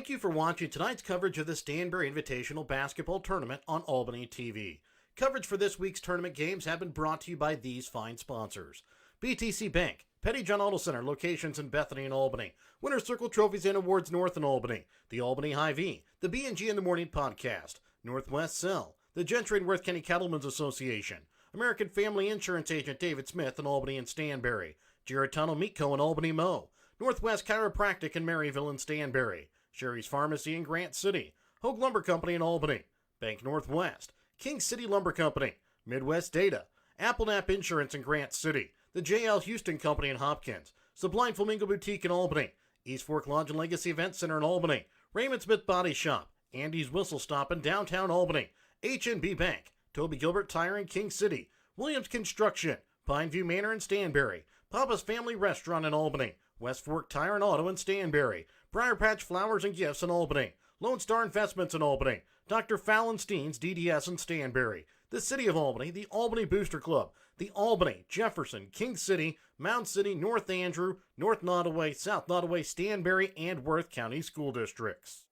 Thank you for watching tonight's coverage of the Stanberry Invitational Basketball Tournament on Albany TV. Coverage for this week's tournament games have been brought to you by these fine sponsors. BTC Bank, Petty John Auto Center, locations in Bethany and Albany, Winner's Circle Trophies and Awards North in Albany, the Albany Hy-Vee, the B&G in the Morning Podcast, Northwest Cell, the Gentry and Worth County Cattlemen's Association, American Family Insurance Agent David Smith in Albany and Stanberry, Giratano Meat Co. in Albany Mo, Northwest Chiropractic in Maryville and Stanberry, Sherry's Pharmacy in Grant City, Hogue Lumber Company in Albany, Bank Northwest, King City Lumber Company, Midwest Data, Applenap Insurance in Grant City, the J.L. Houston Company in Hopkins, Sublime Flamingo Boutique in Albany, East Fork Lodge and Legacy Event Center in Albany, Raymond Smith Body Shop, Andy's Whistle Stop in downtown Albany, H&B Bank, Toby Gilbert Tire in King City, Williams Construction, Pineview Manor in Stanberry, Papa's Family Restaurant in Albany, West Fork Tire and Auto in Stanberry, Briar Patch Flowers and Gifts in Albany, Lone Star Investments in Albany, Dr. Fallenstein's DDS in Stanberry, the City of Albany, the Albany Booster Club, the Albany, Jefferson, King City, Mound City, North Andrew, North Nottoway, South Nottoway, Stanberry, and Worth County School Districts.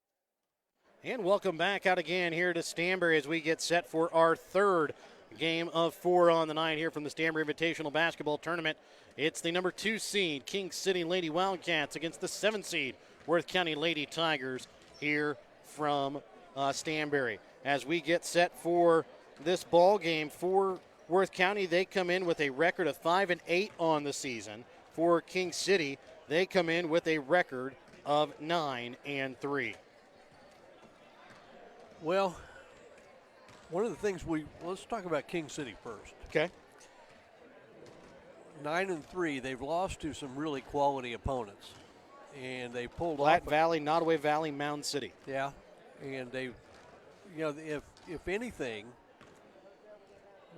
And welcome back out again here to Stanberry as we get set for our third game of 4 on the night here from the Stanberry Invitational Basketball Tournament. It's the number 2 seed, King City Lady Wildcats, against the 7 seed, Worth County Lady Tigers, here from Stanberry. As we get set for this ball game for Worth County, they come in with a record of 5-8 on the season. For King City, they come in with a record of 9-3. Well, one of the things let's talk about King City first. Okay. 9-3, they've lost to some really quality opponents, and they pulled Platte off. Valley, Nottoway Valley, Mound City. Yeah, and they, if anything,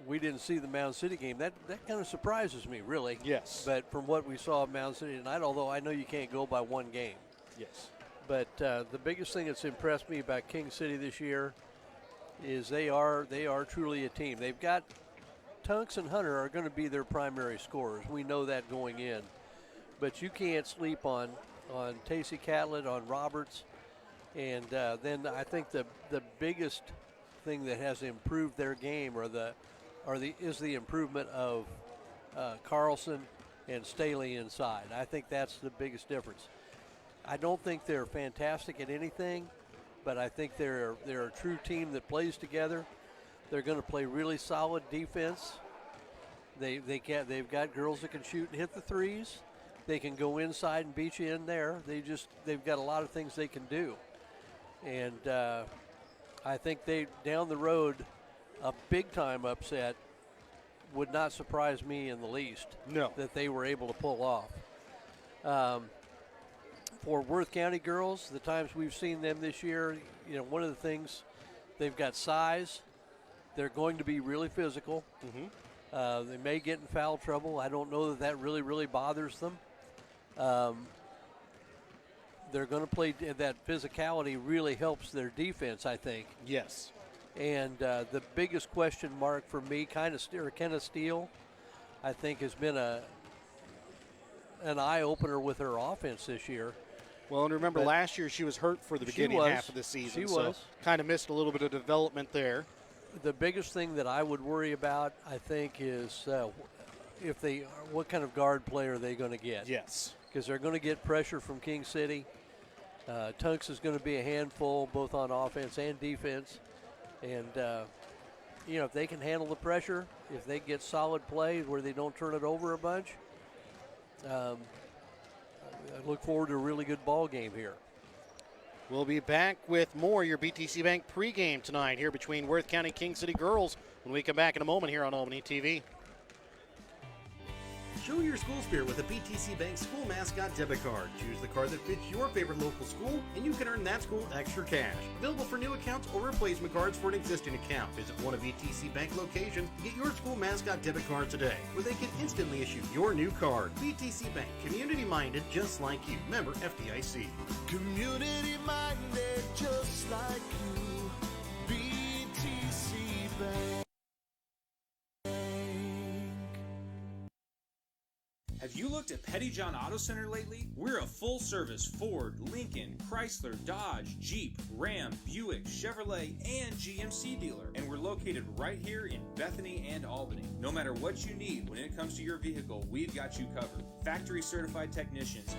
we didn't see the Mound City game. That kind of surprises me, really. Yes. But from what we saw of Mound City tonight, although I know you can't go by one game. Yes. But the biggest thing that's impressed me about King City this year is they are truly a team. They've got Tunks and Hunter are going to be their primary scorers. We know that going in. But you can't sleep on Tacey Catlett, on Roberts. And then I think the biggest thing that has improved their game is the improvement of Carlson and Staley inside. I think that's the biggest difference. I don't think they're fantastic at anything, but I think they're a true team that plays together. They're going to play really solid defense. They've got girls that can shoot and hit the threes. They can go inside and beat you in there. They've got a lot of things they can do. And I think down the road, a big time upset would not surprise me in the least. No. That they were able to pull off. For Worth County girls, the times we've seen them this year, one of the things, they've got size. They're going to be really physical. Mm-hmm. They may get in foul trouble. I don't know that really, really bothers them. They're going to play, that physicality really helps their defense, I think. Yes. And the biggest question mark for me, Kenneth Steele, I think has been an eye-opener with her offense this year. Well, and remember, last year she was hurt for the beginning half of the season. So kind of missed a little bit of development there. The biggest thing that I would worry about, I think, is what kind of guard player are they going to get? Yes. Because they're going to get pressure from King City. Tunks is going to be a handful both on offense and defense. And, if they can handle the pressure, if they get solid play where they don't turn it over a bunch, I look forward to a really good ball game here. We'll be back with more your BTC Bank pregame tonight here between Worth County King City girls when we come back in a moment here on Albany TV. Show your school spirit with a BTC Bank school mascot debit card. Choose the card that fits your favorite local school, and you can earn that school extra cash. Available for new accounts or replacement cards for an existing account. Visit one of BTC Bank locations and get your school mascot debit card today, where they can instantly issue your new card. BTC Bank, community-minded just like you. Member FDIC. Community-minded just like you. BTC Bank. Have you looked looked at Pettyjohn Auto Center lately? We're a full-service Ford, Lincoln, Chrysler, Dodge, Jeep, Ram, Buick, Chevrolet, and GMC dealer. And we're located right here in Bethany and Albany. No matter what you need when it comes to your vehicle, we've got you covered. Factory certified technicians,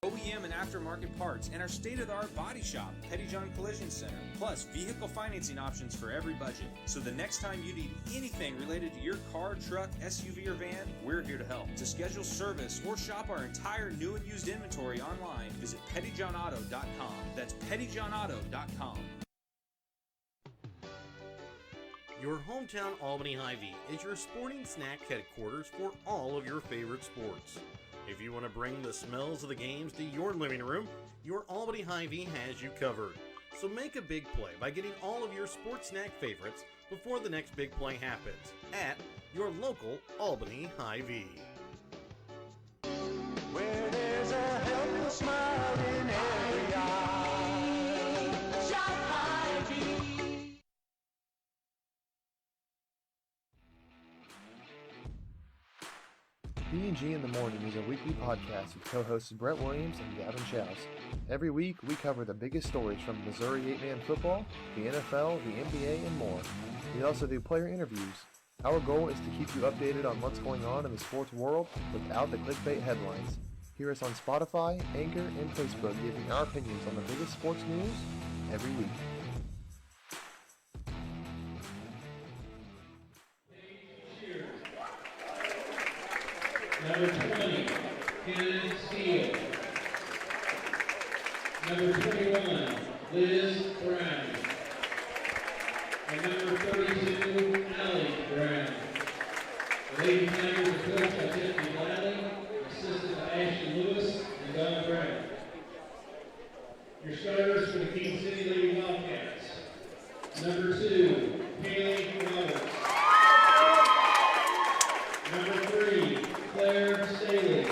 OEM and aftermarket parts, and our state-of-the-art body shop, Pettyjohn Collision Center, plus vehicle financing options for every budget. So the next time you need anything related to your car, truck, SUV, or van, we're here to help. To schedule service or shop our entire new and used inventory online, visit pettyjohnauto.com. That's pettyjohnauto.com. Your hometown Albany Hy-Vee is your sporting snack headquarters for all of your favorite sports. If you want to bring the smells of the games to your living room, your Albany Hy-Vee has you covered. So make a big play by getting all of your sports snack favorites before the next big play happens at your local Albany Hy-Vee. Where there's a helpful smile in every eye. Shop Hy-Vee. B&G in the Morning is a weekly podcast with co-hosts Brett Williams and Gavin Schaus. Every week, we cover the biggest stories from Missouri 8-man football, the NFL, the NBA, and more. We also do player interviews. Our goal is to keep you updated on what's going on in the sports world without the clickbait headlines. Hear us on Spotify, Anchor, and Facebook giving our opinions on the biggest sports news every week. Number 20, Ken Steele. Number 21, Liz Brown. And number 32, Allie Brown. The Lady Tigers are coached by Tiffany Lally, assisted by Ashley Lewis and Donna Brown. Your starters for the King City Lady Wildcats. Number 2, Haley Roberts. Number 3, Claire Staley.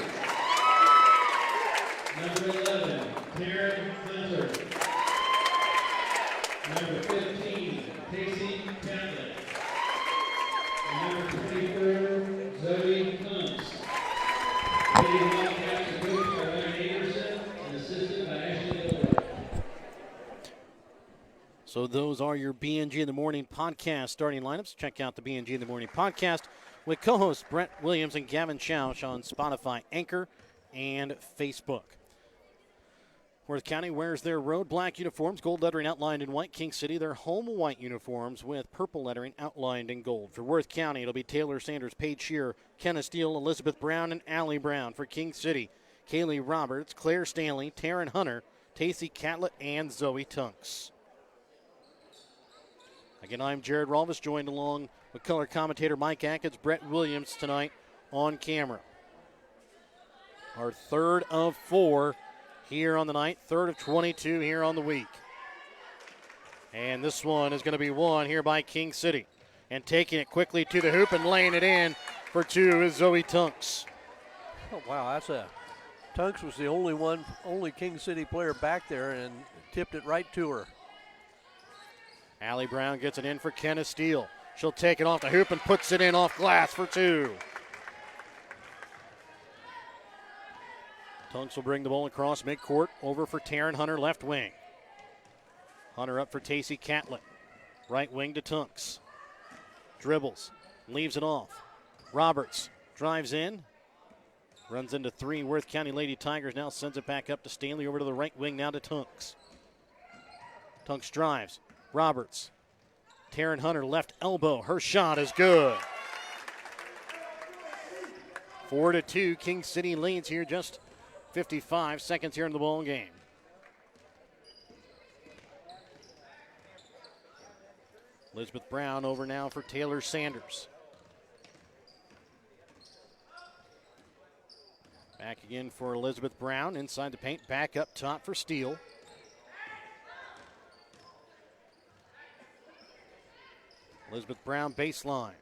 Number 11, Taryn Hunter. Number 15, Casey Catlett. And number 24, Zoe Hunts. Lady Wildcats are coached by Ryan Anderson and assisted by Ashley Miller. So those are your B&G in the Morning podcast starting lineups. Check out the B&G in the Morning podcast with co-hosts Brett Williams and Gavin Schausch on Spotify, Anchor, and Facebook. Worth County wears their road black uniforms, gold lettering outlined in white. King City, their home white uniforms with purple lettering outlined in gold. For Worth County, it'll be Taylor Sanders, Paige Shear, Kenna Steele, Elizabeth Brown, and Allie Brown. For King City, Kaylee Roberts, Claire Stanley, Taryn Hunter, Tacey Catlett, and Zoe Tunks. Again, I'm Jared Rolvis, joined along with color commentator Mike Atkins, Brett Williams tonight on camera. Our third of 4 here on the night, third of 22 here on the week. And this one is going to be won here by King City. And taking it quickly to the hoop and laying it in for 2 is Zoe Tunks. Oh, wow, that's a Tunks was the only King City player back there and tipped it right to her. Allie Brown gets it in for Kenna Steele. She'll take it off the hoop and puts it in off glass for 2. Tunks will bring the ball across midcourt over for Taryn Hunter, left wing. Hunter up for Tacey Catlett. Right wing to Tunks. Dribbles, leaves it off. Roberts drives in. Runs into 3 Worth County Lady Tigers, now sends it back up to Stanley, over to the right wing now to Tunks. Tunks drives. Roberts. Taryn Hunter, left elbow. Her shot is good. 4-2. King City leads here, just 55 seconds here in the ball game. Elizabeth Brown over now for Taylor Sanders. Back again for Elizabeth Brown. Inside the paint, back up top for Steele. Elizabeth Brown baseline.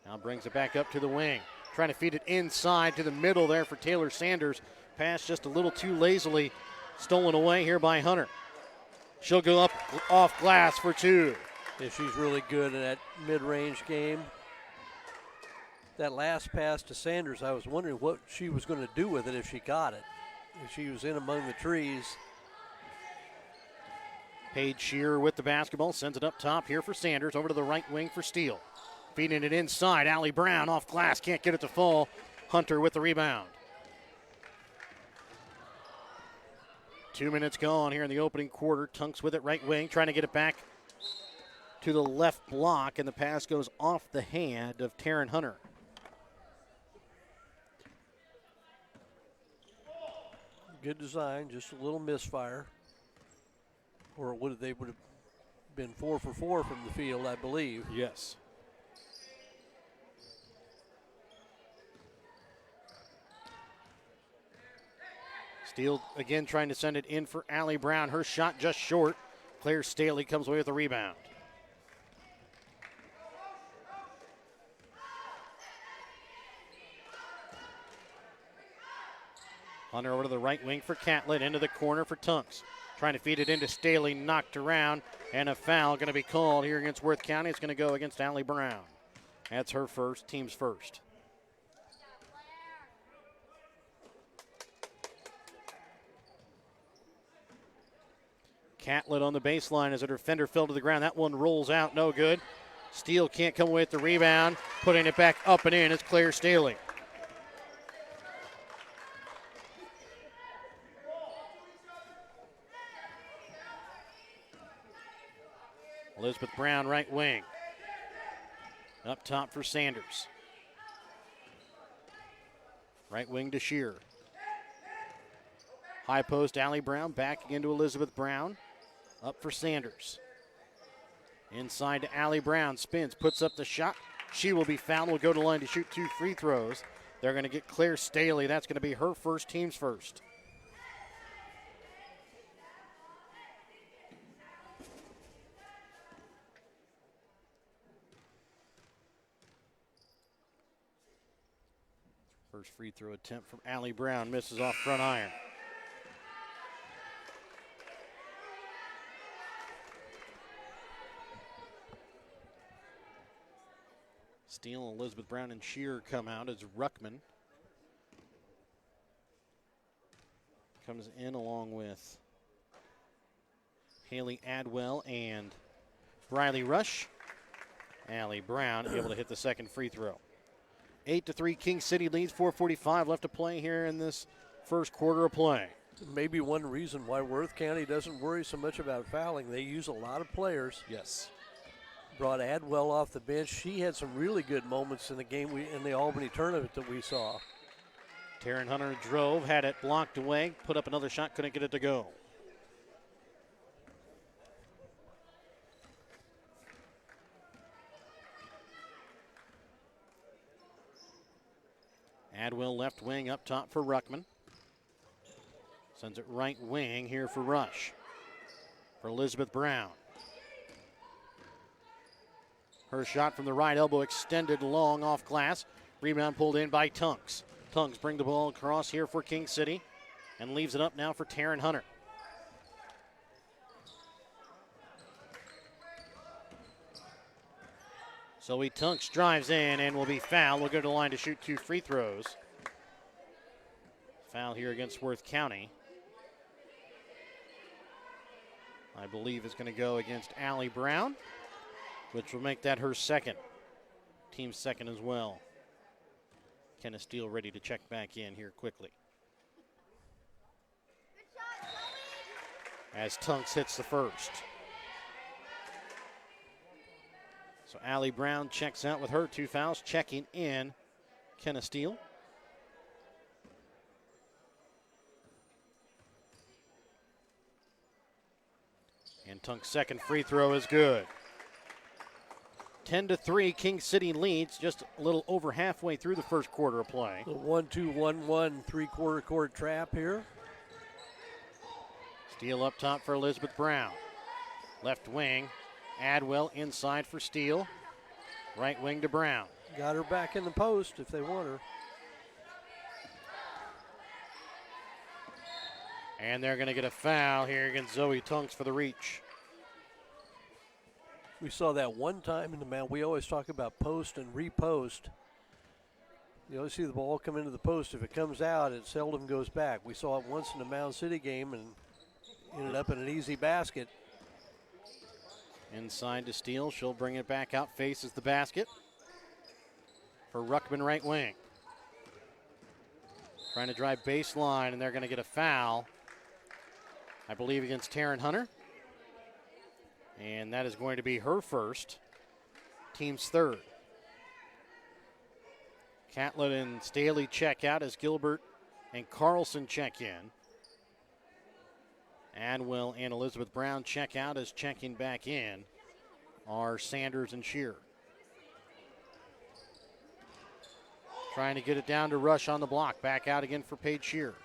Now brings it back up to the wing. Trying to feed it inside to the middle there for Taylor Sanders. Pass just a little too lazily stolen away here by Hunter. She'll go up off glass for 2. Yeah, she's really good in that mid-range game. that last pass to Sanders, I was wondering what she was going to do with it if she got it. If she was in among the trees. Paige Shearer with the basketball, sends it up top here for Sanders, over to the right wing for Steele. Feeding it inside, Allie Brown off glass, can't get it to fall. Hunter with the rebound. 2 minutes gone here in the opening quarter. Tunks with it, right wing, trying to get it back to the left block, and the pass goes off the hand of Taryn Hunter. Good design, just a little misfire. Or they would have been 4 for 4 from the field, I believe. Yes. Steele again trying to send it in for Allie Brown. Her shot just short. Claire Staley comes away with the rebound. Hunter over to the right wing for Catlett, into the corner for Tunks. Trying to feed it into Staley, knocked around, and a foul going to be called here against Worth County. It's going to go against Allie Brown. That's her first, team's first. Catlett on the baseline as a defender fell to the ground. That one rolls out, no good. Steele can't come away with the rebound. Putting it back up and in is Claire Staley. Elizabeth Brown, right wing. Up top for Sanders. Right wing to Shearer. High post, Allie Brown, back into Elizabeth Brown. Up for Sanders. Inside to Allie Brown, spins, puts up the shot. She will be fouled, will go to the line to shoot 2 free throws. They're going to get Claire Staley. That's going to be her first, team's first. First free throw attempt from Allie Brown, misses off front iron. Steele, Elizabeth Brown, and Shearer come out as Ruckman comes in along with Haley Adwell and Riley Rush. Allie Brown able to hit the second free throw. 8-3, King City leads, 4:45 left to play here in this first quarter of play. Maybe one reason why Worth County doesn't worry so much about fouling. They use a lot of players. Yes. Brought Adwell off the bench. She had some really good moments in the game in the Albany tournament that we saw. Taryn Hunter drove, had it blocked away, put up another shot, couldn't get it to go. Adwell left wing up top for Ruckman. Sends it right wing here for Rush. For Elizabeth Brown. Her shot from the right elbow extended long off glass. Rebound pulled in by Tunks. Tunks bring the ball across here for King City and leaves it up now for Taryn Hunter. Zoe Tunks drives in and will be fouled. Will go to the line to shoot 2 free throws. Foul here against Worth County. I believe is going to go against Allie Brown, which will make that her second. Team second as well. Kenna Steele ready to check back in here quickly. As Tunks hits the first. So Allie Brown checks out with her 2 fouls. Checking in, Kenna Steele. And Tunks' second free throw is good. 10-3, King City leads just a little over halfway through the first quarter of play. The 1-2-1-1 3/4 court trap here. Steele up top for Elizabeth Brown. Left wing, Adwell inside for Steele. Right wing to Brown. Got her back in the post if they want her. And they're going to get a foul here against Zoe Tunks for the reach. We saw that one time in the man. We always talk about post and repost. You see the ball come into the post. If it comes out, it seldom goes back. We saw it once in the Mound City game and ended up in an easy basket. Inside to Steele. She'll bring it back out. Faces the basket for Ruckman right wing. Trying to drive baseline, and they're going to get a foul, I believe, against Taryn Hunter. And that is going to be her first. Team's third. Catlett and Staley check out as Gilbert and Carlson check in. Adwell and Elizabeth Brown check out as checking back in are Sanders and Shearer. Trying to get it down to Rush on the block. Back out again for Paige Shearer.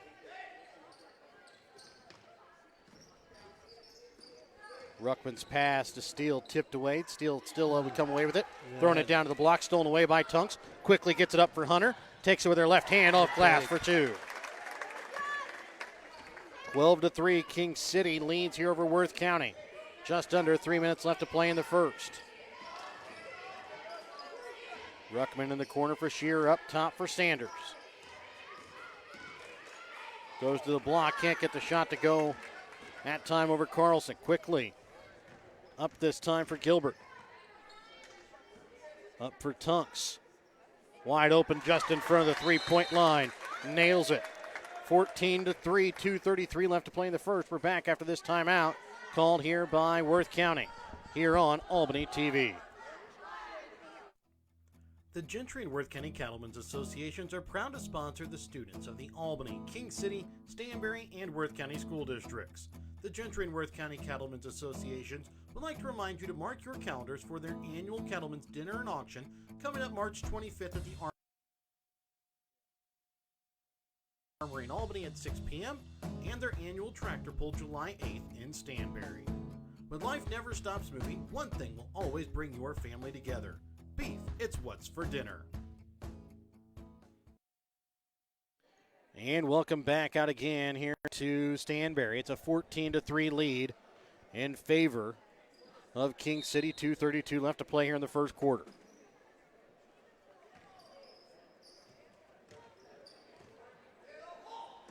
Ruckman's pass to Steele, tipped away. Steele still able to come away with it. Yeah. Throwing it down to the block, stolen away by Tunks. Quickly gets it up for Hunter. Takes it with her left hand off glass for two. 12-3, King City leads here over Worth County. Just under 3 minutes left to play in the first. Ruckman in the corner for Shearer, up top for Sanders. Goes to the block, can't get the shot to go. That time over Carlson, quickly. Up this time for Gilbert. Up for Tunks. Wide open just in front of the three-point line. Nails it. 14-3, 2:33 left to play in the first. We're back after this timeout, called here by Worth County, here on Albany TV. The Gentry and Worth County Cattlemen's Associations are proud to sponsor the students of the Albany, King City, Stanberry, and Worth County school districts. The Gentry and Worth County Cattlemen's Associations would like to remind you to mark your calendars for their annual Cattlemen's Dinner and Auction coming up March 25th at the Armory in Albany at 6 p.m. and their annual tractor pull July 8th in Stanberry. When life never stops moving, one thing will always bring your family together. Beef, it's what's for dinner. And welcome back out again here to Stanberry. It's a 14-3 lead in favor of King City. 2:32 left to play here in the first quarter.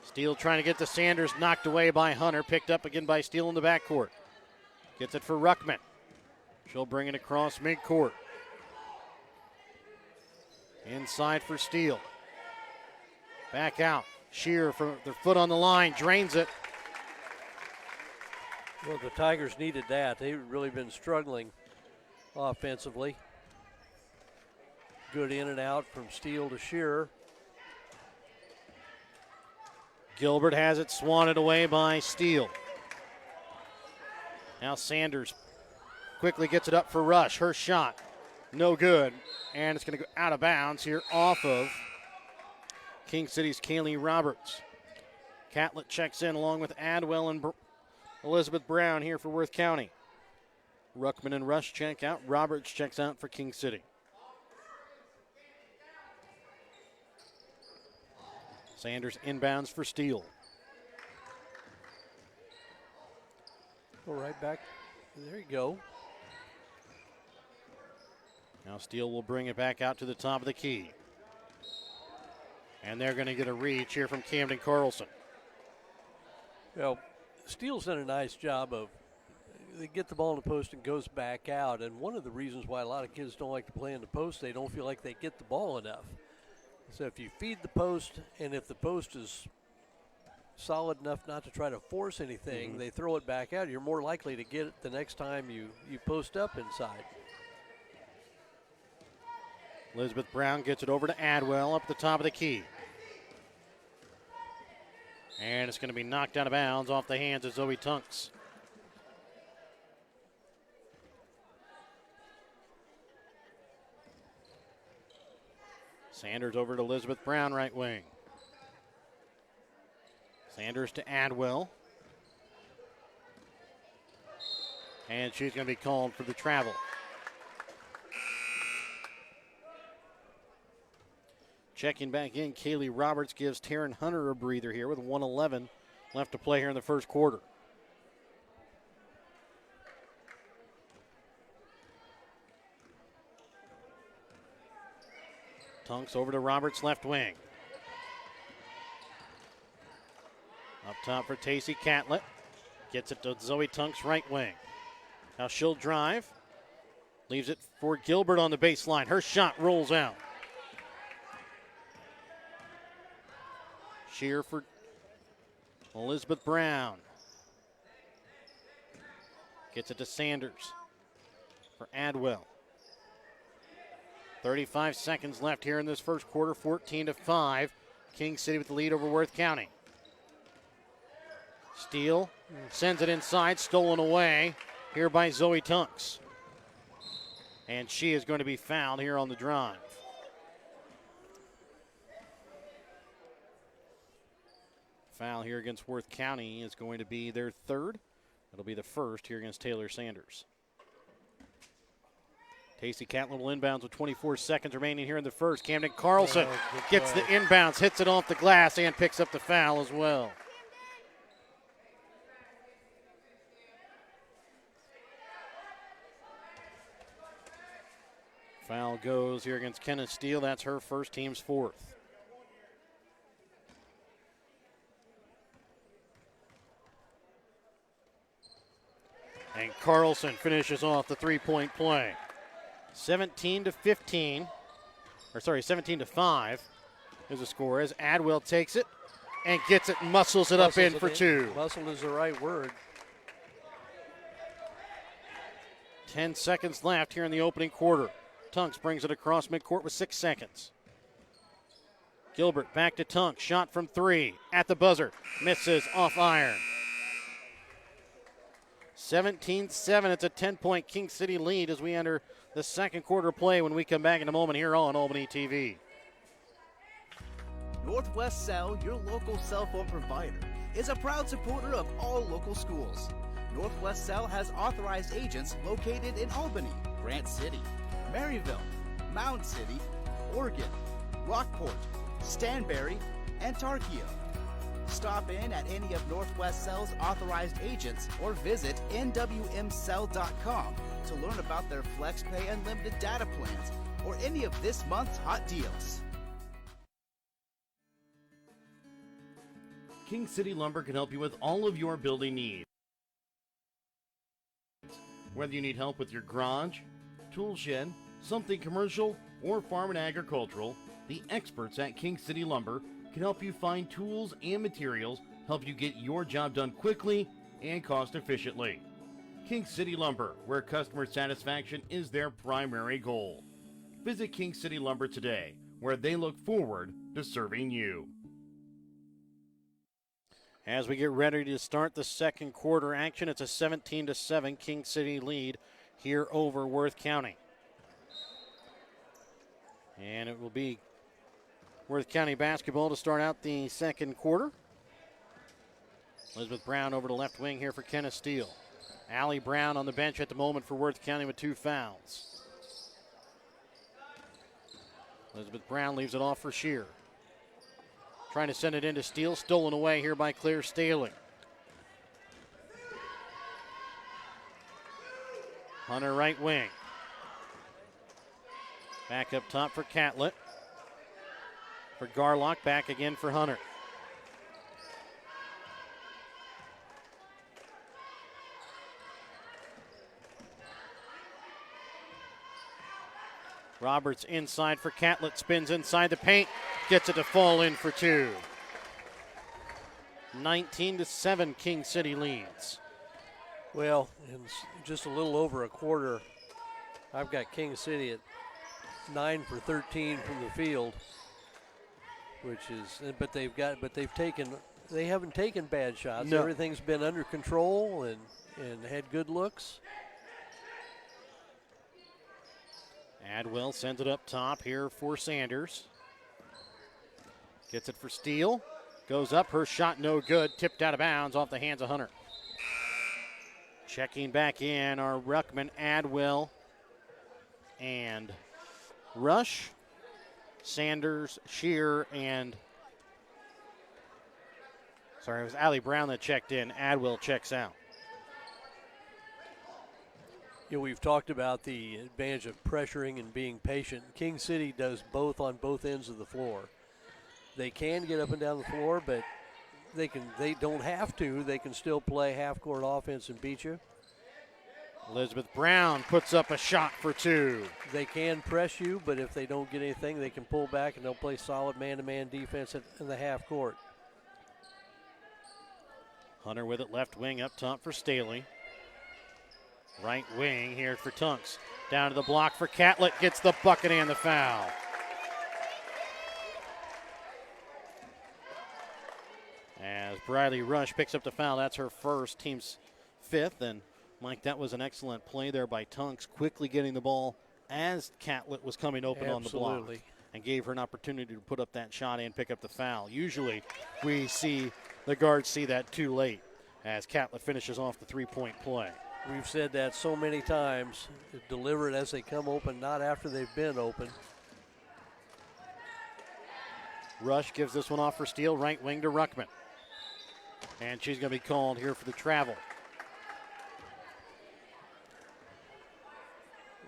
Steele trying to get to Sanders, knocked away by Hunter, picked up again by Steele in the backcourt. Gets it for Ruckman. She'll bring it across midcourt. Inside for Steele. Back out. Shearer from their foot on the line, drains it. Well, the Tigers needed that. They've really been struggling offensively. Good in and out from Steele to Shearer. Gilbert has it swatted away by Steele. Now Sanders quickly gets it up for Rush. Her shot, no good. And it's going to go out of bounds here off of King City's Kaylee Roberts. Catlett checks in along with Adwell and Elizabeth Brown here for Worth County. Ruckman and Rush check out. Roberts checks out for King City. Sanders inbounds for Steele. Go right back. There you go. Now Steele will bring it back out to the top of the key. And they're going to get a reach here from Camden Carlson. Well, Steele's done a nice job of, they get the ball in the post and goes back out. And one of the reasons why a lot of kids don't like to play in the post, they don't feel like they get the ball enough. So if you feed the post, and if the post is solid enough not to try to force anything, they throw it back out, you're more likely to get it the next time you post up inside. Elizabeth Brown gets it over to Adwell up the top of the key. And it's going to be knocked out of bounds off the hands of Zoe Tunks. Sanders over to Elizabeth Brown, right wing. Sanders to Adwell. And she's going to be called for the travel. Checking back in, Kaylee Roberts gives Taryn Hunter a breather here with 1:11 left to play here in the first quarter. Tunks over to Roberts' left wing. Up top for Tacey Catlett. Gets it to Zoe Tunks' right wing. Now she'll drive. Leaves it for Gilbert on the baseline. Her shot rolls out. Shear for Elizabeth Brown. Gets it to Sanders for Adwell. 35 seconds left here in this first quarter, 14-5. King City with the lead over Worth County. Steele sends it inside, stolen away here by Zoe Tunks. And she is going to be fouled here on the drive. Foul here against Worth County is going to be their third. It'll be the first here against Taylor Sanders. Tacey Catlett will inbounds with 24 seconds remaining here in the first. Camden Carlson gets the inbounds, hits it off the glass, and picks up the foul as well. Foul goes here against Kenneth Steele. That's her first, team's fourth. And Carlson finishes off the three-point play. 17-5 is the score as Adwell takes it and gets it, muscles it up in for two. Muscle is the right word. 10 seconds left here in the opening quarter. Tunks brings it across midcourt with 6 seconds. Gilbert back to Tunks. Shot from three at the buzzer. Misses off iron. 17-7. It's a 10-point King City lead as we enter the second quarter play when we come back in a moment here on Albany TV. Northwest Cell, your local cell phone provider, is a proud supporter of all local schools. Northwest Cell has authorized agents located in Albany, Grant City, Maryville, Mound City, Oregon, Rockport, Stanberry, and Tarkio. Stop in at any of Northwest Cell's authorized agents or visit nwmcell.com to learn about their FlexPay unlimited data plans or any of this month's hot deals. King City Lumber can help you with all of your building needs. Whether you need help with your garage, tool shed, something commercial, or farm and agricultural, the experts at King City Lumber can help you find tools and materials, help you get your job done quickly and cost efficiently. King City Lumber, where customer satisfaction is their primary goal. Visit King City Lumber today, where they look forward to serving you. As we get ready to start the second quarter action, it's a 17-7 King City lead here over Worth County. And it will be Worth County basketball to start out the second quarter. Elizabeth Brown over to left wing here for Kenneth Steele. Allie Brown on the bench at the moment for Worth County with 2 fouls. Elizabeth Brown leaves it off for Shear. Trying to send it into Steele, stolen away here by Claire Staley. Hunter right wing. Back up top for Catlett. For Garlock, back again for Hunter. Roberts inside for Catlett, spins inside the paint, gets it to fall in for 2. 19-7 King City leads. Well, in just a little over a quarter, I've got King City at 9 for 13 from the field, which is, they haven't taken bad shots. No. Everything's been under control and had good looks. Adwell sends it up top here for Sanders. Gets it for Steele. Goes up, her shot no good. Tipped out of bounds off the hands of Hunter. Checking back in are Ruckman, Adwell, and Rush. Sanders, Shear, and it was Allie Brown that checked in. Adwell checks out. We've talked about the advantage of pressuring and being patient. King City does both on both ends of the floor. They can get up and down the floor, but they don't have to. They can still play half-court offense and beat you. Elizabeth Brown puts up a shot for two. They can press you, but if they don't get anything, they can pull back and they'll play solid man-to-man defense in the half court. Hunter with it left wing up top for Staley. Right wing here for Tunks. Down to the block for Catlett. Gets the bucket and the foul. As Briley Rush picks up the foul, that's her first, team's fifth. And Mike, that was an excellent play there by Tunks, quickly getting the ball as Catlett was coming open on the block, and gave her an opportunity to put up that shot and pick up the foul. Usually we see the guards see that too late as Catlett finishes off the three-point play. We've said that so many times. Deliver it as they come open, not after they've been open. Rush gives this one off for Steele, right wing to Ruckman. And she's going to be called here for the travel.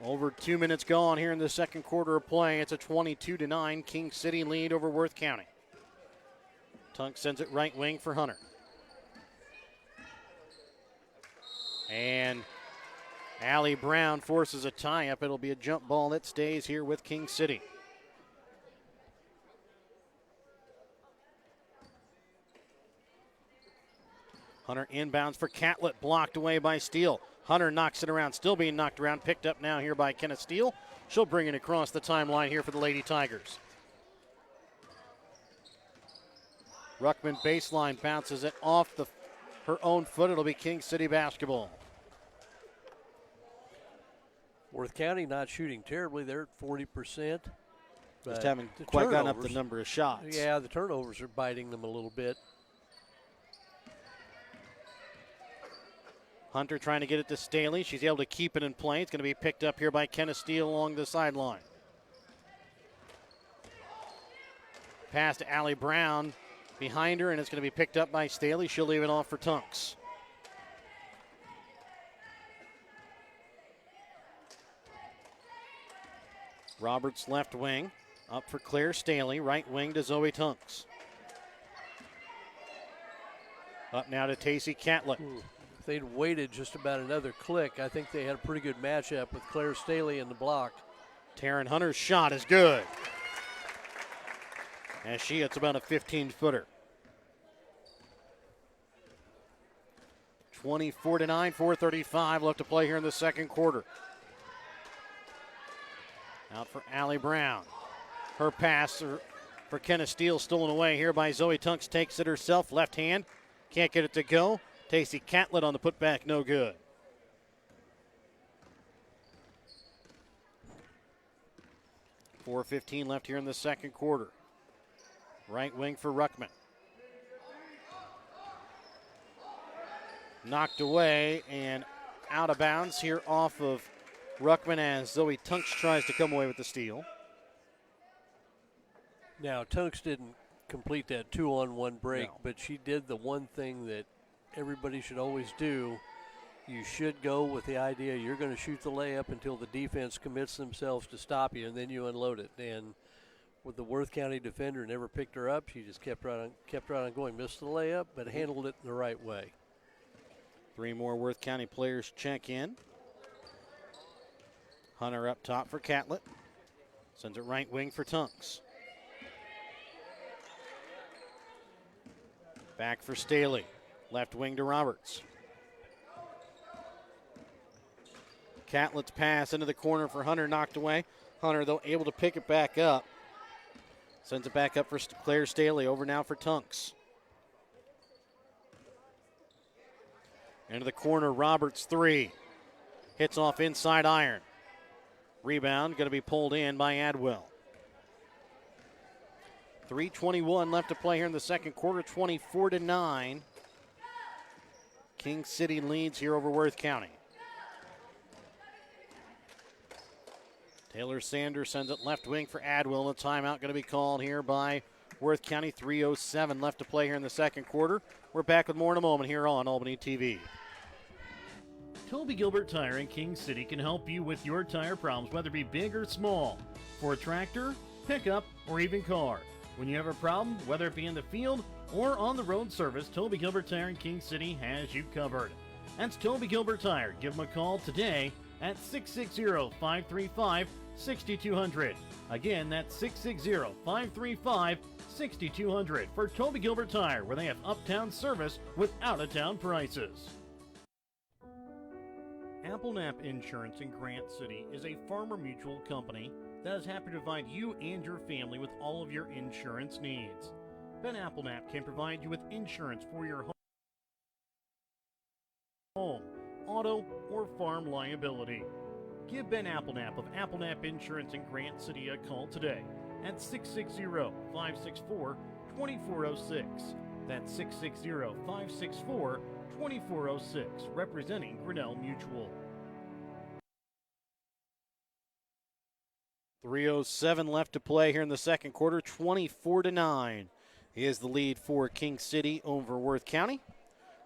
Over 2 minutes gone here in the second quarter of play. It's a 22-9 King City lead over Worth County. Tunk sends it right wing for Hunter. And Allie Brown forces a tie-up. It'll be a jump ball that stays here with King City. Hunter inbounds for Catlett, blocked away by Steele. Hunter knocks it around, still being knocked around, picked up now here by Kenneth Steele. She'll bring it across the timeline here for the Lady Tigers. Ruckman baseline bounces it off her own foot. It'll be King City basketball. Worth County not shooting terribly. They're at 40%. Just haven't quite gotten up the number of shots. Yeah, the turnovers are biting them a little bit. Hunter trying to get it to Staley. She's able to keep it in play. It's going to be picked up here by Kenneth Steele along the sideline. Pass to Allie Brown behind her, and it's going to be picked up by Staley. She'll leave it off for Tunks. Roberts left wing. Up for Claire Staley. Right wing to Zoe Tunks. Up now to Tacey Catlett. If they'd waited just about another click, I think they had a pretty good matchup with Claire Staley in the block. Taryn Hunter's shot is good. As she hits about a 15-footer. 24-9, 4:35 left to play here in the second quarter. Out for Allie Brown. Her pass for Kenneth Steele stolen away here by Zoe Tunks. Takes it herself, left hand. Can't get it to go. Tacey Catlett on the putback, no good. .4:15 left here in the second quarter. Right wing for Ruckman. Knocked away and out of bounds here off of Ruckman as Zoe Tunks tries to come away with the steal. Now, Tunks didn't complete that 2-on-1 break, No. but she did the one thing that everybody should always do. You should go with the idea you're going to shoot the layup until the defense commits themselves to stop you, and then you unload it. And with the Worth County defender never picked her up, she just kept right on going. Missed the layup, but handled it in the right way. Three more Worth County players check in. Hunter up top for Catlett. Sends it right wing for Tunks. Back for Staley. Left wing to Roberts. Catlett's pass into the corner for Hunter, knocked away. Hunter, though, able to pick it back up. Sends it back up for Claire Staley. Over now for Tunks. Into the corner, Roberts three. Hits off inside iron. Rebound going to be pulled in by Adwell. 3:21 left to play here in the second quarter, 24-9. King City leads here over Worth County. Taylor Sanders sends it left wing for Adwell. A timeout going to be called here by Worth County. 3:07 left to play here in the second quarter. We're back with more in a moment here on Albany TV. Toby Gilbert Tire in King City can help you with your tire problems, whether it be big or small. For a tractor, pickup, or even car. When you have a problem, whether it be in the field or on the road service, Toby Gilbert Tire in King City has you covered. That's Toby Gilbert Tire. Give them a call today at 660-535-6200. Again, that's 660-535-6200 for Toby Gilbert Tire, where they have uptown service with out-of-town prices. Applenap Insurance in Grant City is a Farmer Mutual company that is happy to provide you and your family with all of your insurance needs. Ben Applenap can provide you with insurance for your home, auto, or farm liability. Give Ben Applenap of Applenap Insurance in Grant City a call today at 660-564-2406. That's 660-564-2406, representing Grinnell Mutual. 3:07 left to play here in the second quarter. 24-9 is the lead for King City over Worth County.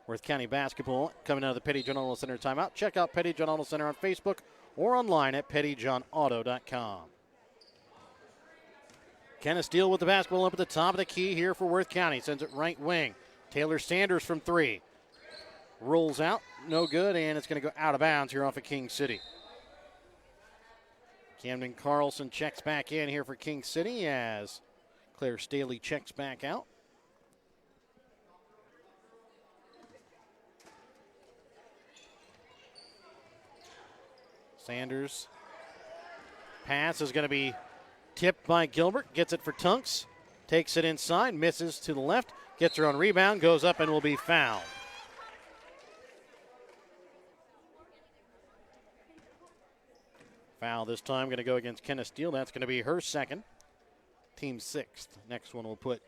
Worth County basketball coming out of the Petty John Auto Center timeout. Check out Petty John Auto Center on Facebook or online at pettyjohnauto.com. Kenneth Steele with the basketball up at the top of the key here for Worth County. Sends it right wing. Taylor Sanders from three. Rolls out, no good, and it's going to go out of bounds here off of King City. Camden Carlson checks back in here for King City as Claire Staley checks back out. Sanders' pass is going to be tipped by Gilbert. Gets it for Tunks. Takes it inside. Misses to the left. Gets her on rebound. Goes up and will be fouled. Foul this time going to go against Kenneth Steele. That's going to be her second. Team sixth. Next one will put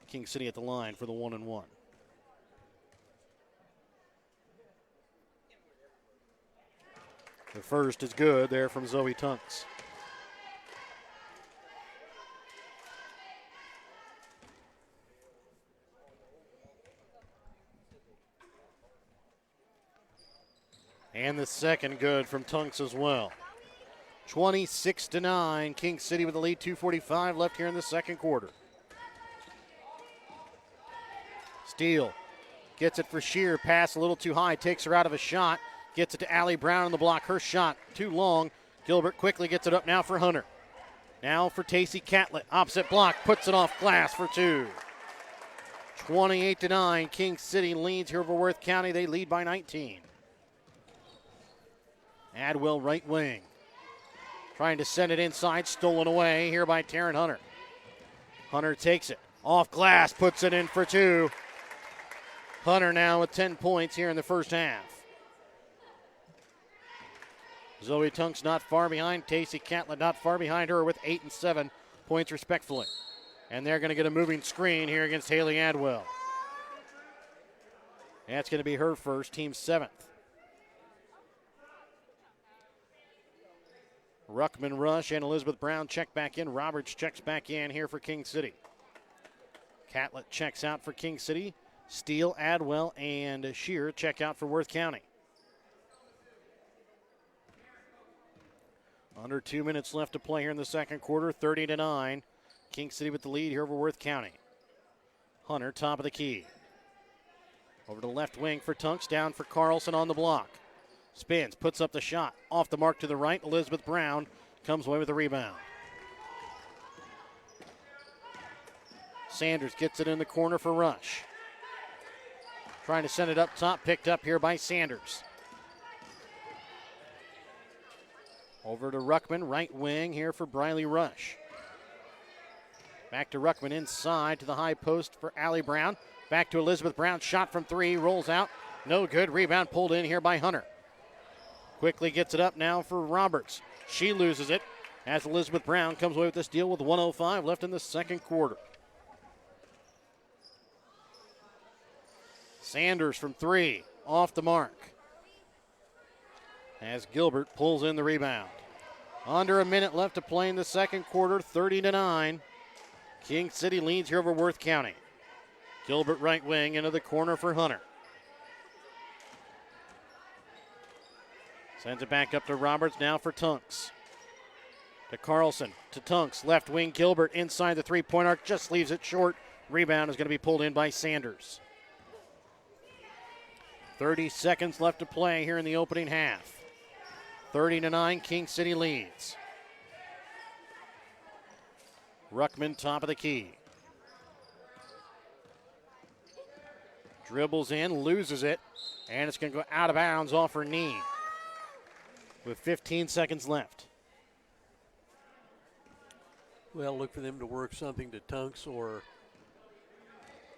King City at the line for the 1-and-1. The first is good there from Zoe Tunks. And the second good from Tunks as well. 26-9, King City with the lead, 2:45 left here in the second quarter. Steele gets it for Shear, pass a little too high, takes her out of a shot, gets it to Allie Brown on the block, her shot too long. Gilbert quickly gets it up now for Hunter. Now for Tacey Catlett, opposite block, puts it off glass for two. 28-9, King City leads here over Worth County, they lead by 19. Adwell right wing. Trying to send it inside, stolen away here by Taryn Hunter. Hunter takes it off glass, puts it in for two. Hunter now with 10 points here in the first half. Zoe Tunks not far behind. Tacey Catlett not far behind her with 8 and 7 points respectfully. And they're going to get a moving screen here against Haley Adwell. That's going to be her first, team seventh. Ruckman rush and Elizabeth Brown check back in. Roberts checks back in here for King City. Catlett checks out for King City. Steele, Adwell, and Shear check out for Worth County. Under 2 minutes left to play here in the second quarter, 30-9. King City with the lead here over Worth County. Hunter, top of the key. Over to the left wing for Tunks, down for Carlson on the block. Spins, puts up the shot. Off the mark to the right, Elizabeth Brown comes away with the rebound. Sanders gets it in the corner for Rush. Trying to send it up top, picked up here by Sanders. Over to Ruckman, right wing here for Briley Rush. Back to Ruckman inside to the high post for Allie Brown. Back to Elizabeth Brown, shot from three, rolls out. No good, rebound pulled in here by Hunter. Quickly gets it up now for Roberts. She loses it as Elizabeth Brown comes away with this deal with 1:05 left in the second quarter. Sanders from three, off the mark. As Gilbert pulls in the rebound. Under a minute left to play in the second quarter, 30-9. King City leads here over Worth County. Gilbert right wing into the corner for Hunter. Sends it back up to Roberts, now for Tunks. To Carlson, to Tunks, left wing Gilbert inside the three-point arc, just leaves it short. Rebound is going to be pulled in by Sanders. 30 seconds left to play here in the opening half. 30-9, King City leads. Ruckman, top of the key. Dribbles in, loses it, and it's going to go out of bounds off her knee with 15 seconds left. Well, look for them to work something to Tunks or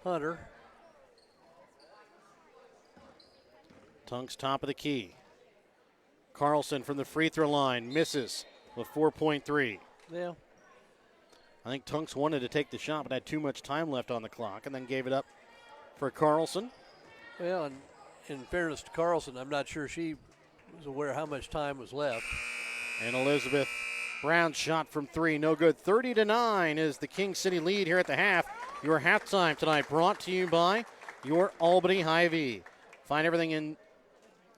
Hunter. Tunks, top of the key. Carlson from the free throw line misses with 4.3. Yeah. I think Tunks wanted to take the shot but had too much time left on the clock and then gave it up for Carlson. Well, and in fairness to Carlson, I'm not sure she was aware how much time was left. And Elizabeth Brown's shot from three, no good. 30-9 is the King City lead here at the half. Your halftime tonight brought to you by your Albany Hy-Vee. Find everything in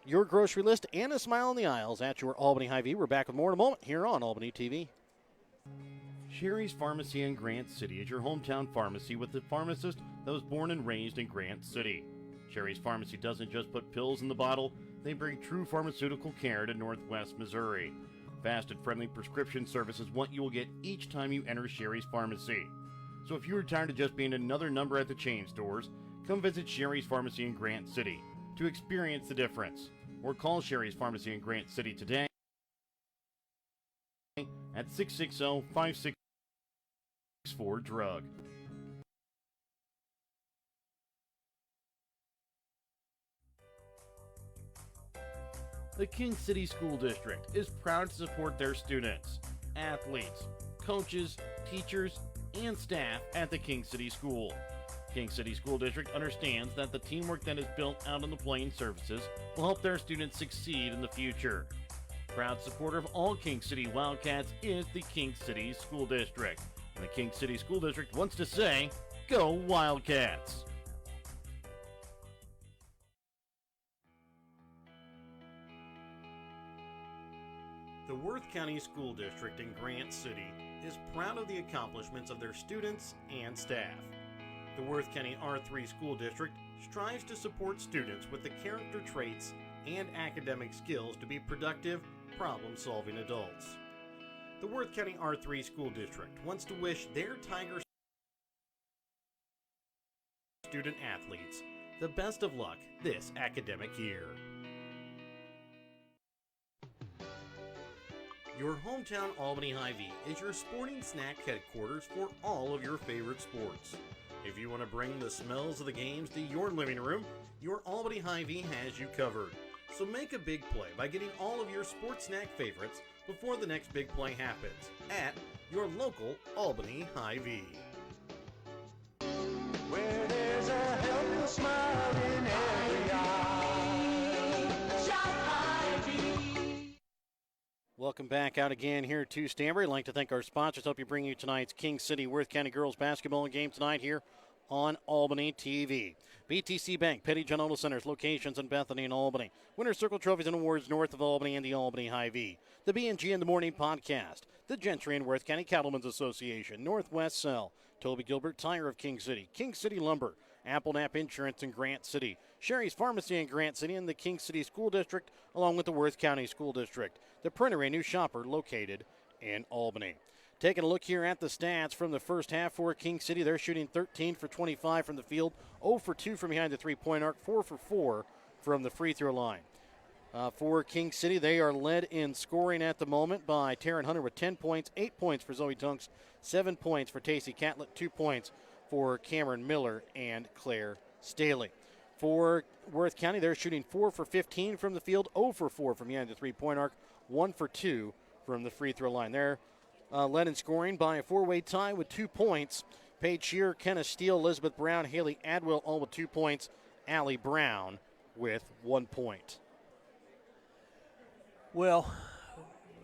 your grocery list and a smile in the aisles at your Albany Hy-Vee. We're back with more in a moment here on Albany TV. Sherry's Pharmacy in Grant City is your hometown pharmacy with a pharmacist that was born and raised in Grant City. Sherry's Pharmacy doesn't just put pills in the bottle, they bring true pharmaceutical care to Northwest Missouri. Fast and friendly prescription service is what you will get each time you enter Sherry's Pharmacy. So if you're tired of just being another number at the chain stores, come visit Sherry's Pharmacy in Grant City to experience the difference. Or call Sherry's Pharmacy in Grant City today at 660-5664-DRUG. The King City School District is proud to support their students, athletes, coaches, teachers, and staff at the King City School. King City School District understands that the teamwork that is built out on the playing surfaces will help their students succeed in the future. Proud supporter of all King City Wildcats is the King City School District. And the King City School District wants to say, go Wildcats! The Worth County School District in Grant City is proud of the accomplishments of their students and staff. The Worth County R3 School District strives to support students with the character traits and academic skills to be productive, problem-solving adults. The Worth County R3 School District wants to wish their Tiger student athletes the best of luck this academic year. Your hometown Albany Hy-Vee is your sporting snack headquarters for all of your favorite sports. If you want to bring the smells of the games to your living room, your Albany Hy-Vee has you covered. So make a big play by getting all of your sports snack favorites before the next big play happens at your local Albany Hy-Vee. Where there's a helpful smile in every eye. Shop Hy-Vee. Welcome back out again here to Stanberry. I'd like to thank our sponsors. Help you bring you tonight's King City Worth County girls basketball game tonight here on Albany TV. BTC Bank, Petty John Auto Centers, locations in Bethany and Albany. Winner's Circle trophies and awards north of Albany and the Albany Hy-Vee. The B&G in the Morning podcast. The Gentry and Worth County Cattlemen's Association. Northwest Cell. Toby Gilbert Tire of King City. King City Lumber. Apple Nap Insurance in Grant City. Sherry's Pharmacy in Grant City and the King City School District, along with the Worth County School District. The Printer, a new shopper located in Albany. Taking a look here at the stats from the first half for King City. They're shooting 13 for 25 from the field, 0 for 2 from behind the three-point arc, 4 for 4 from the free throw line. For King City, they are led in scoring at the moment by Taryn Hunter with 10 points, 8 points for Zoe Tunks, 7 points for Tacey Catlett, 2 points for Cameron Miller and Claire Staley. For Worth County, they're shooting 4 for 15 from the field, 0 for 4 from behind the three-point arc, 1 for 2 from the free throw line. They're led in scoring by a four-way tie with 2 points. Paige Shear, Kenneth Steele, Elizabeth Brown, Haley Adwell, all with 2 points. Allie Brown with 1 point. Well,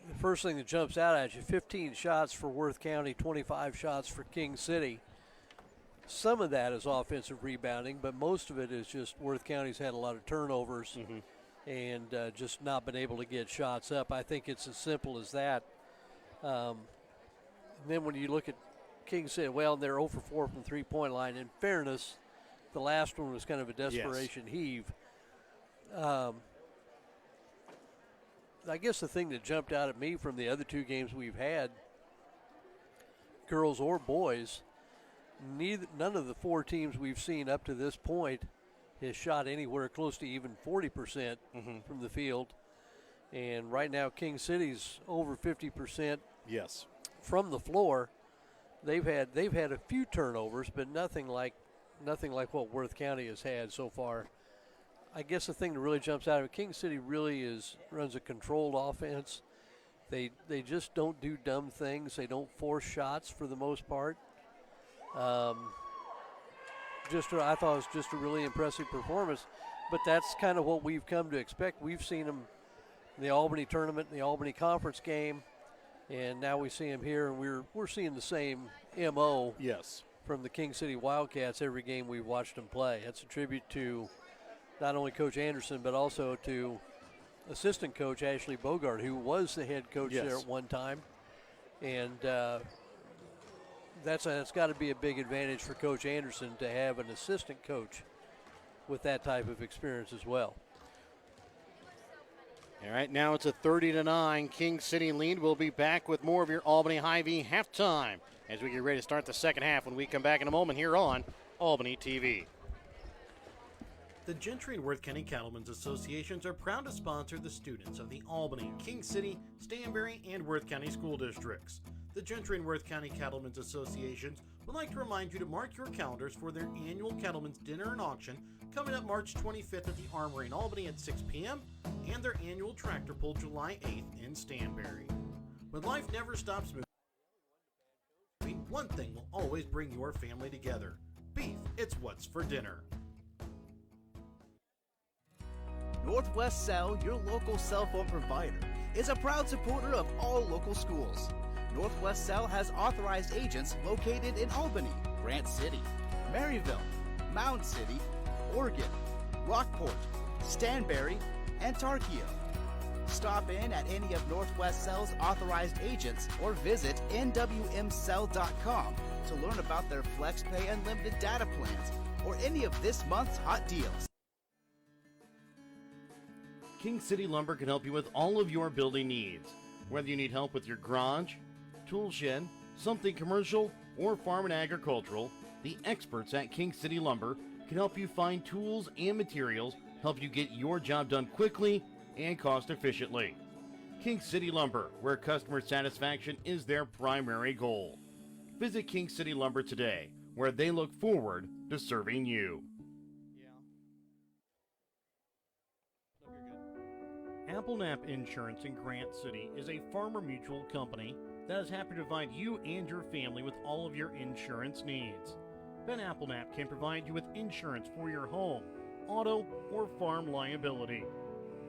the first thing that jumps out at you, 15 shots for Worth County, 25 shots for King City. Some of that is offensive rebounding, but most of it is just Worth County's had a lot of turnovers. and just not been able to get shots up. I think it's as simple as that. And then when you look at King City, well, they're 0 for 4 from the three-point line. In fairness, the last one was kind of a desperation heave. I guess the thing that jumped out at me from the other two games we've had, girls or boys, none of the four teams we've seen up to this point has shot anywhere close to even 40% from the field. And right now, King City's over 50%. Yes. From the floor. They've had a few turnovers, but nothing like what Worth County has had so far. I guess the thing that really jumps out of it, King City really runs a controlled offense. They just don't do dumb things. They don't force shots for the most part. I thought it was just a really impressive performance, but that's kind of what we've come to expect. We've seen them in the Albany tournament, the Albany conference game, and now we see them here, and we're seeing the same MO. Yes. From the King City Wildcats every game we've watched them play. That's a tribute to not only Coach Anderson, but also to assistant coach Ashley Bogart, who was the head coach there at one time. And that's got to be a big advantage for Coach Anderson to have an assistant coach with that type of experience as well. All right, now it's a 30-9 King City lead. We'll be back with more of your Albany Hy-Vee halftime as we get ready to start the second half when we come back in a moment here on Albany TV. The Gentry and Worth County Cattlemen's Associations are proud to sponsor the students of the Albany, King City, Stanberry, and Worth County school districts. The Gentry and Worth County Cattlemen's Associations would like to remind you to mark your calendars for their annual Cattlemen's Dinner and Auction coming up March 25th at the Armory in Albany at 6 p.m. and their annual Tractor Pull July 8th in Stanberry. When life never stops moving, one thing will always bring your family together. Beef, it's what's for dinner. Northwest Cell, your local cell phone provider, is a proud supporter of all local schools. Northwest Cell has authorized agents located in Albany, Grant City, Maryville, Mound City, Oregon, Rockport, Stanberry, and Tarkio. Stop in at any of Northwest Cell's authorized agents or visit nwmcell.com to learn about their FlexPay unlimited data plans or any of this month's hot deals. King City Lumber can help you with all of your building needs. Whether you need help with your garage, tool shed, something commercial, or farm and agricultural, the experts at King City Lumber can help you find tools and materials, help you get your job done quickly and cost efficiently. King City Lumber, where customer satisfaction is their primary goal. Visit King City Lumber today, where they look forward to serving you. AppleNap Insurance in Grant City is a farmer mutual company that is happy to provide you and your family with all of your insurance needs. Ben Applenap can provide you with insurance for your home, auto, or farm liability.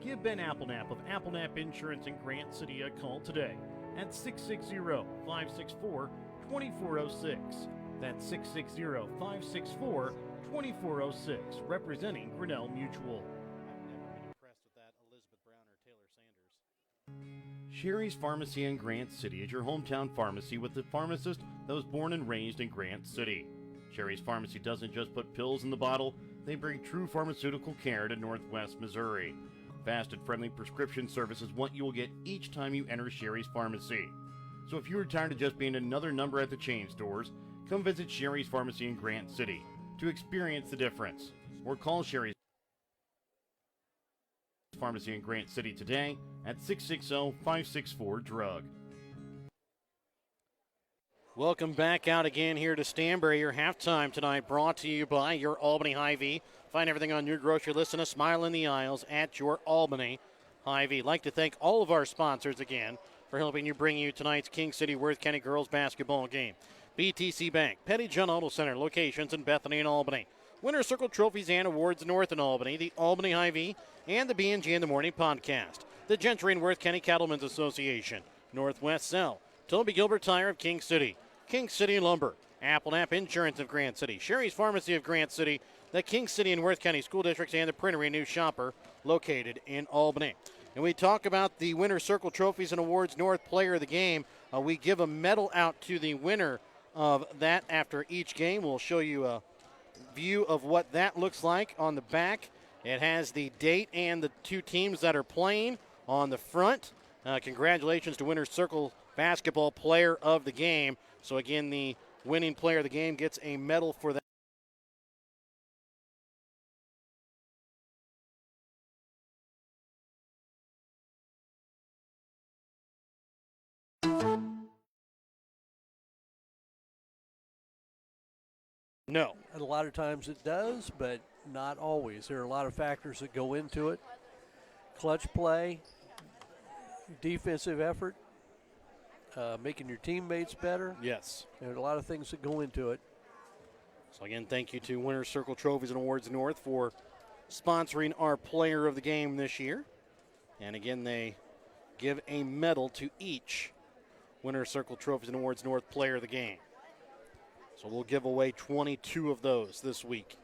Give Ben Applenap of Applenap Insurance in Grant City a call today at 660-564-2406. That's 660-564-2406, representing Grinnell Mutual. Sherry's Pharmacy in Grant City is your hometown pharmacy with the pharmacist that was born and raised in Grant City. Sherry's Pharmacy doesn't just put pills in the bottle, they bring true pharmaceutical care to Northwest Missouri. Fast and friendly prescription service is what you will get each time you enter Sherry's Pharmacy. So if you are tired of just being another number at the chain stores, come visit Sherry's Pharmacy in Grant City to experience the difference. Or call Sherry's Pharmacy in Grant City today at 660-564-DRUG. Welcome back out again here to Stanberry. Your halftime tonight brought to you by your Albany Hy-Vee. Find everything on your grocery list and a smile in the aisles at your Albany Hy-Vee. Like to thank all of our sponsors again for helping you bring you tonight's King City Worth County girls basketball game. BTC Bank, Petty John Auto Center, locations in Bethany and Albany. Winter Circle Trophies and Awards North in Albany, the Albany Hy-Vee, and the B&G in the Morning podcast. The Gentry and Worth County Cattlemen's Association, Northwest Cell, Toby Gilbert Tire of King City, King City Lumber, Applenap Insurance of Grant City, Sherry's Pharmacy of Grant City, the King City and Worth County School Districts and the Printery New Shopper located in Albany. And we talk about the Winter Circle Trophies and Awards North Player of the Game. We give a medal out to the winner of that after each game. We'll show you a view of what that looks like on the back. It has the date and the two teams that are playing on the front. Congratulations to Winter Circle Basketball Player of the Game. So again, the winning player of the game gets a medal for that. No. A lot of times it does, but not always. There are a lot of factors that go into it. Clutch play, defensive effort, making your teammates better. Yes. There are a lot of things that go into it. So again, thank you to Winter Circle Trophies and Awards North for sponsoring our player of the game this year. And again, they give a medal to each Winter Circle Trophies and Awards North player of the game. So we'll give away 22 of those this week.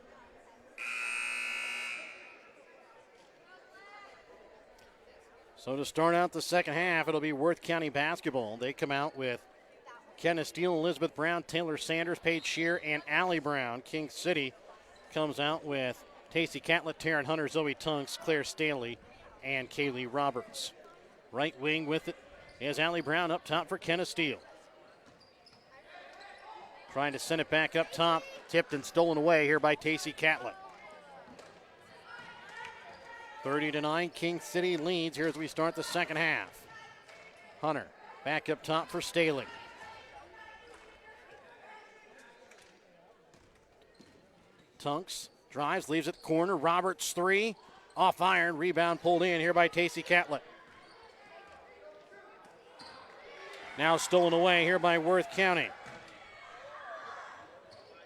So to start out the second half, it'll be Worth County basketball. They come out with Kenneth Steele, Elizabeth Brown, Taylor Sanders, Paige Shear, and Allie Brown. King City comes out with Tacey Catlett, Taryn Hunter, Zoe Tunks, Claire Staley, and Kaylee Roberts. Right wing with it is Allie Brown up top for Kenneth Steele. Trying to send it back up top, tipped and stolen away here by Tacey Catlett. 30-9, King City leads here as we start the second half. Hunter back up top for Staley. Tunks drives, leaves it corner. Roberts three, off iron, rebound pulled in here by Tacey Catlett. Now stolen away here by Worth County.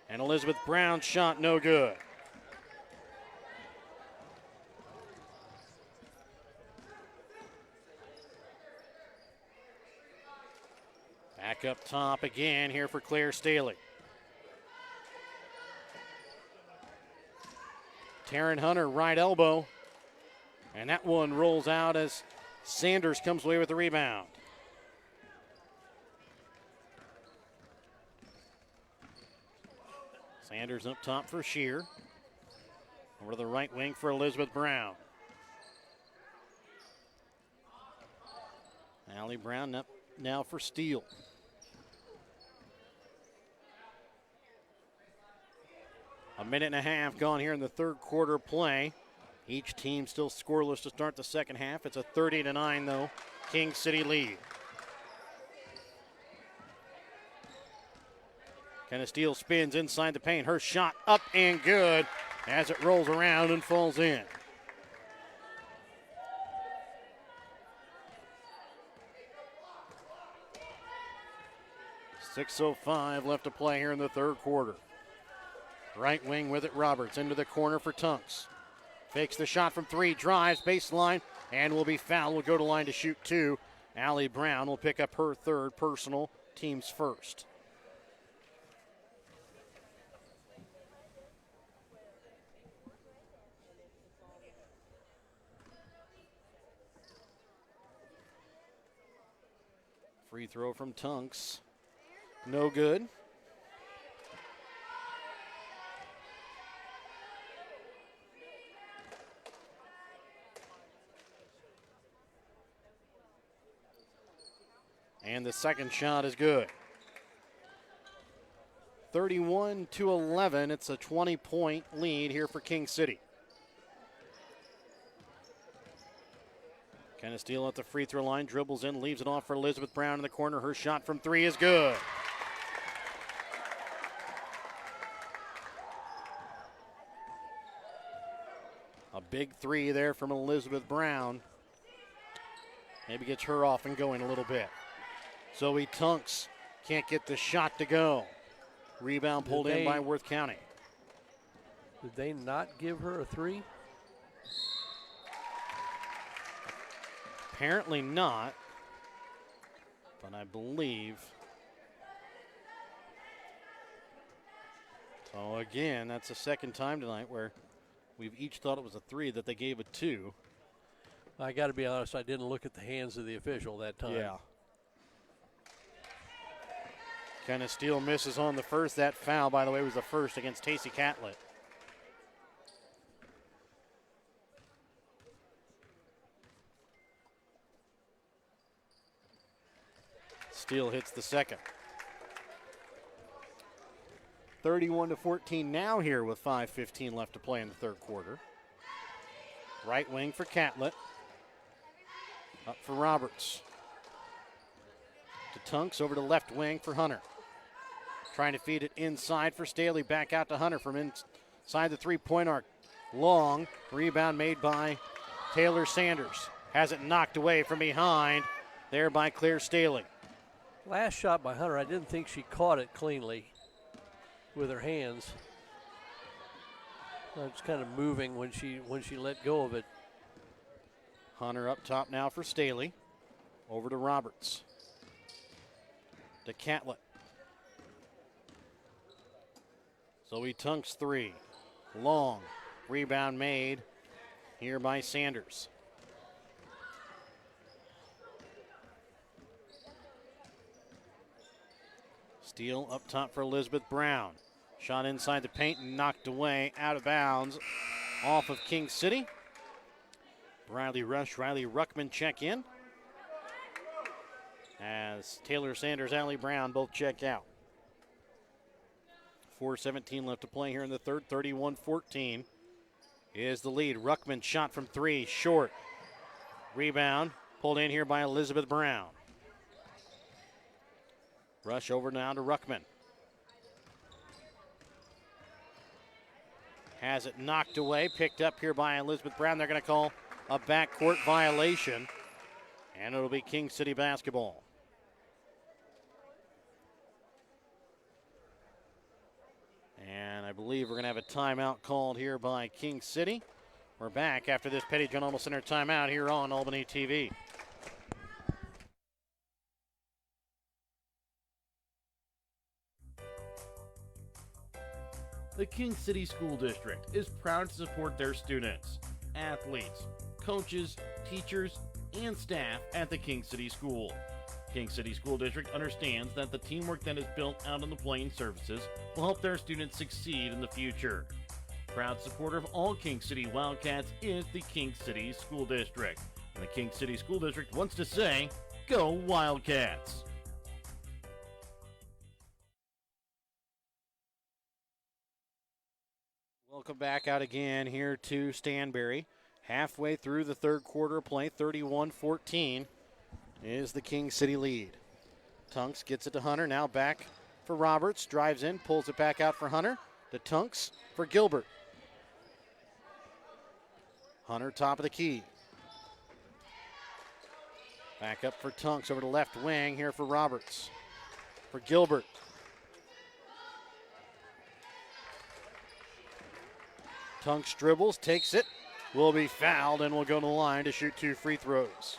And Elizabeth Brown's shot no good. Back up top again here for Claire Staley. Taryn Hunter, right elbow. And that one rolls out as Sanders comes away with the rebound. Sanders up top for Shear. Over to the right wing for Elizabeth Brown. Allie Brown up now for Steele. A minute and a half gone here in the third quarter play. Each team still scoreless to start the second half. It's a 30-9 though, King City lead. Kenneth Steele spins inside the paint. Her shot up and good as it rolls around and falls in. .605 left to play here in the third quarter. Right wing with it, Roberts into the corner for Tunks. Fakes the shot from three, drives, baseline, and will be fouled. Will go to line to shoot two. Allie Brown will pick up her third personal, team's first. Free throw from Tunks. No good. And the second shot is good. 31-11. It's a 20-point lead here for King City. Kenneth Steele at the free throw line, dribbles in, leaves it off for Elizabeth Brown in the corner. Her shot from three is good. A big three there from Elizabeth Brown. Maybe gets her off and going a little bit. Zoe Tunks can't get the shot to go. Rebound pulled in by Worth County. Did they not give her a three? Apparently not, but I believe Oh, again, that's the second time tonight where we've each thought it was a 3 that they gave a 2. I got to be honest, I didn't look at the hands of the official that time. Yeah. Kenna Steele misses on the first. That foul, by the way, was the first against Tacey Catlett. Steele hits the second. 31-14 now here with 5:15 left to play in the third quarter. Right wing for Catlett. Up for Roberts. To Tunks, over to left wing for Hunter. Trying to feed it inside for Staley. Back out to Hunter from inside the three-point arc. Long rebound made by Taylor Sanders. Has it knocked away from behind there by Claire Staley. Last shot by Hunter, I didn't think she caught it cleanly with her hands. It was kind of moving when she let go of it. Hunter up top now for Staley. Over to Roberts. To Catlett. Zoe Tunks 3. Long. Rebound made here by Sanders. Steele up top for Elizabeth Brown. Shot inside the paint and knocked away out of bounds off of King City. Riley Ruckman check in. As Taylor Sanders, Allie Brown both check out. 4:17 left to play here in the third. 31-14 is the lead. Ruckman shot from 3, short. Rebound pulled in here by Elizabeth Brown. Rush over now to Ruckman. Has it knocked away, picked up here by Elizabeth Brown. They're going to call a backcourt violation, and it'll be King City basketball. And I believe we're going to have a timeout called here by King City. We're back after this Petty John Alma Center timeout here on Albany TV. The King City School District is proud to support their students, athletes, coaches, teachers, and staff at the King City School. King City School District understands that the teamwork that is built out on the playing surfaces will help their students succeed in the future. Proud supporter of all King City Wildcats is the King City School District. And the King City School District wants to say, go Wildcats! Welcome back out again here to Stanberry. Halfway through the third quarter of play, 31-14 is the King City lead. Tunks gets it to Hunter, now back for Roberts, drives in, pulls it back out for Hunter, to Tunks for Gilbert. Hunter top of the key. Back up for Tunks, over to left wing here for Roberts. For Gilbert. Tunks dribbles, takes it, will be fouled, and will go to the line to shoot 2 free throws.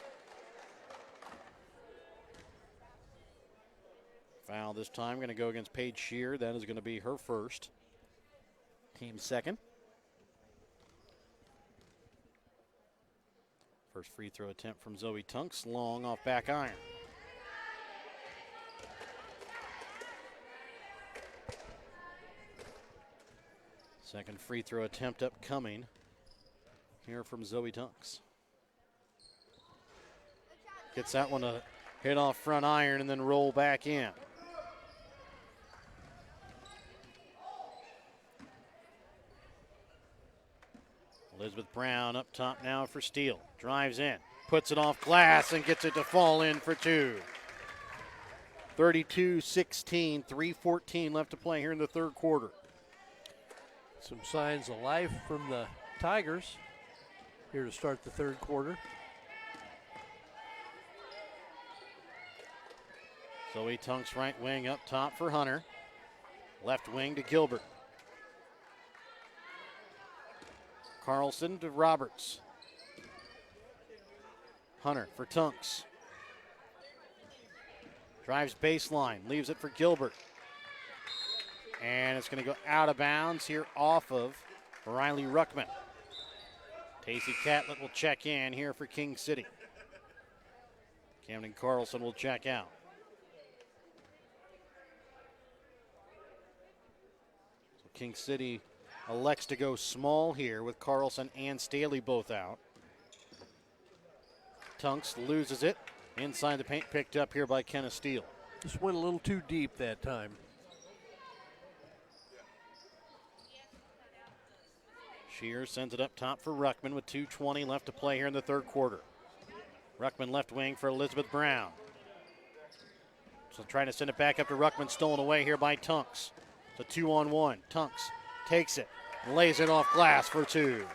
Foul this time, going to go against Paige Shear. That is going to be her first. Team second. First free throw attempt from Zoe Tunks, long off back iron. Second free throw attempt upcoming here from Zoe Tunks. Gets that one to hit off front iron and then roll back in. Elizabeth Brown up top now for Steele. Drives in, puts it off glass and gets it to fall in for 2. 32-16, 3:14 left to play here in the third quarter. Some signs of life from the Tigers here to start the third quarter. Zoe Tunks right wing up top for Hunter. Left wing to Gilbert. Carlson to Roberts. Hunter for Tunks. Drives baseline, leaves it for Gilbert. And it's going to go out of bounds here off of Riley Ruckman. Tacey Catlett will check in here for King City. Camden Carlson will check out. So King City elects to go small here with Carlson and Staley both out. Tunks loses it inside the paint, picked up here by Kenneth Steele. Just went a little too deep that time. Shear sends it up top for Ruckman with 2:20 left to play here in the third quarter. Ruckman left wing for Elizabeth Brown. So trying to send it back up to Ruckman, stolen away here by Tunks. It's a 2-on-1. Tunks takes it, lays it off glass for two.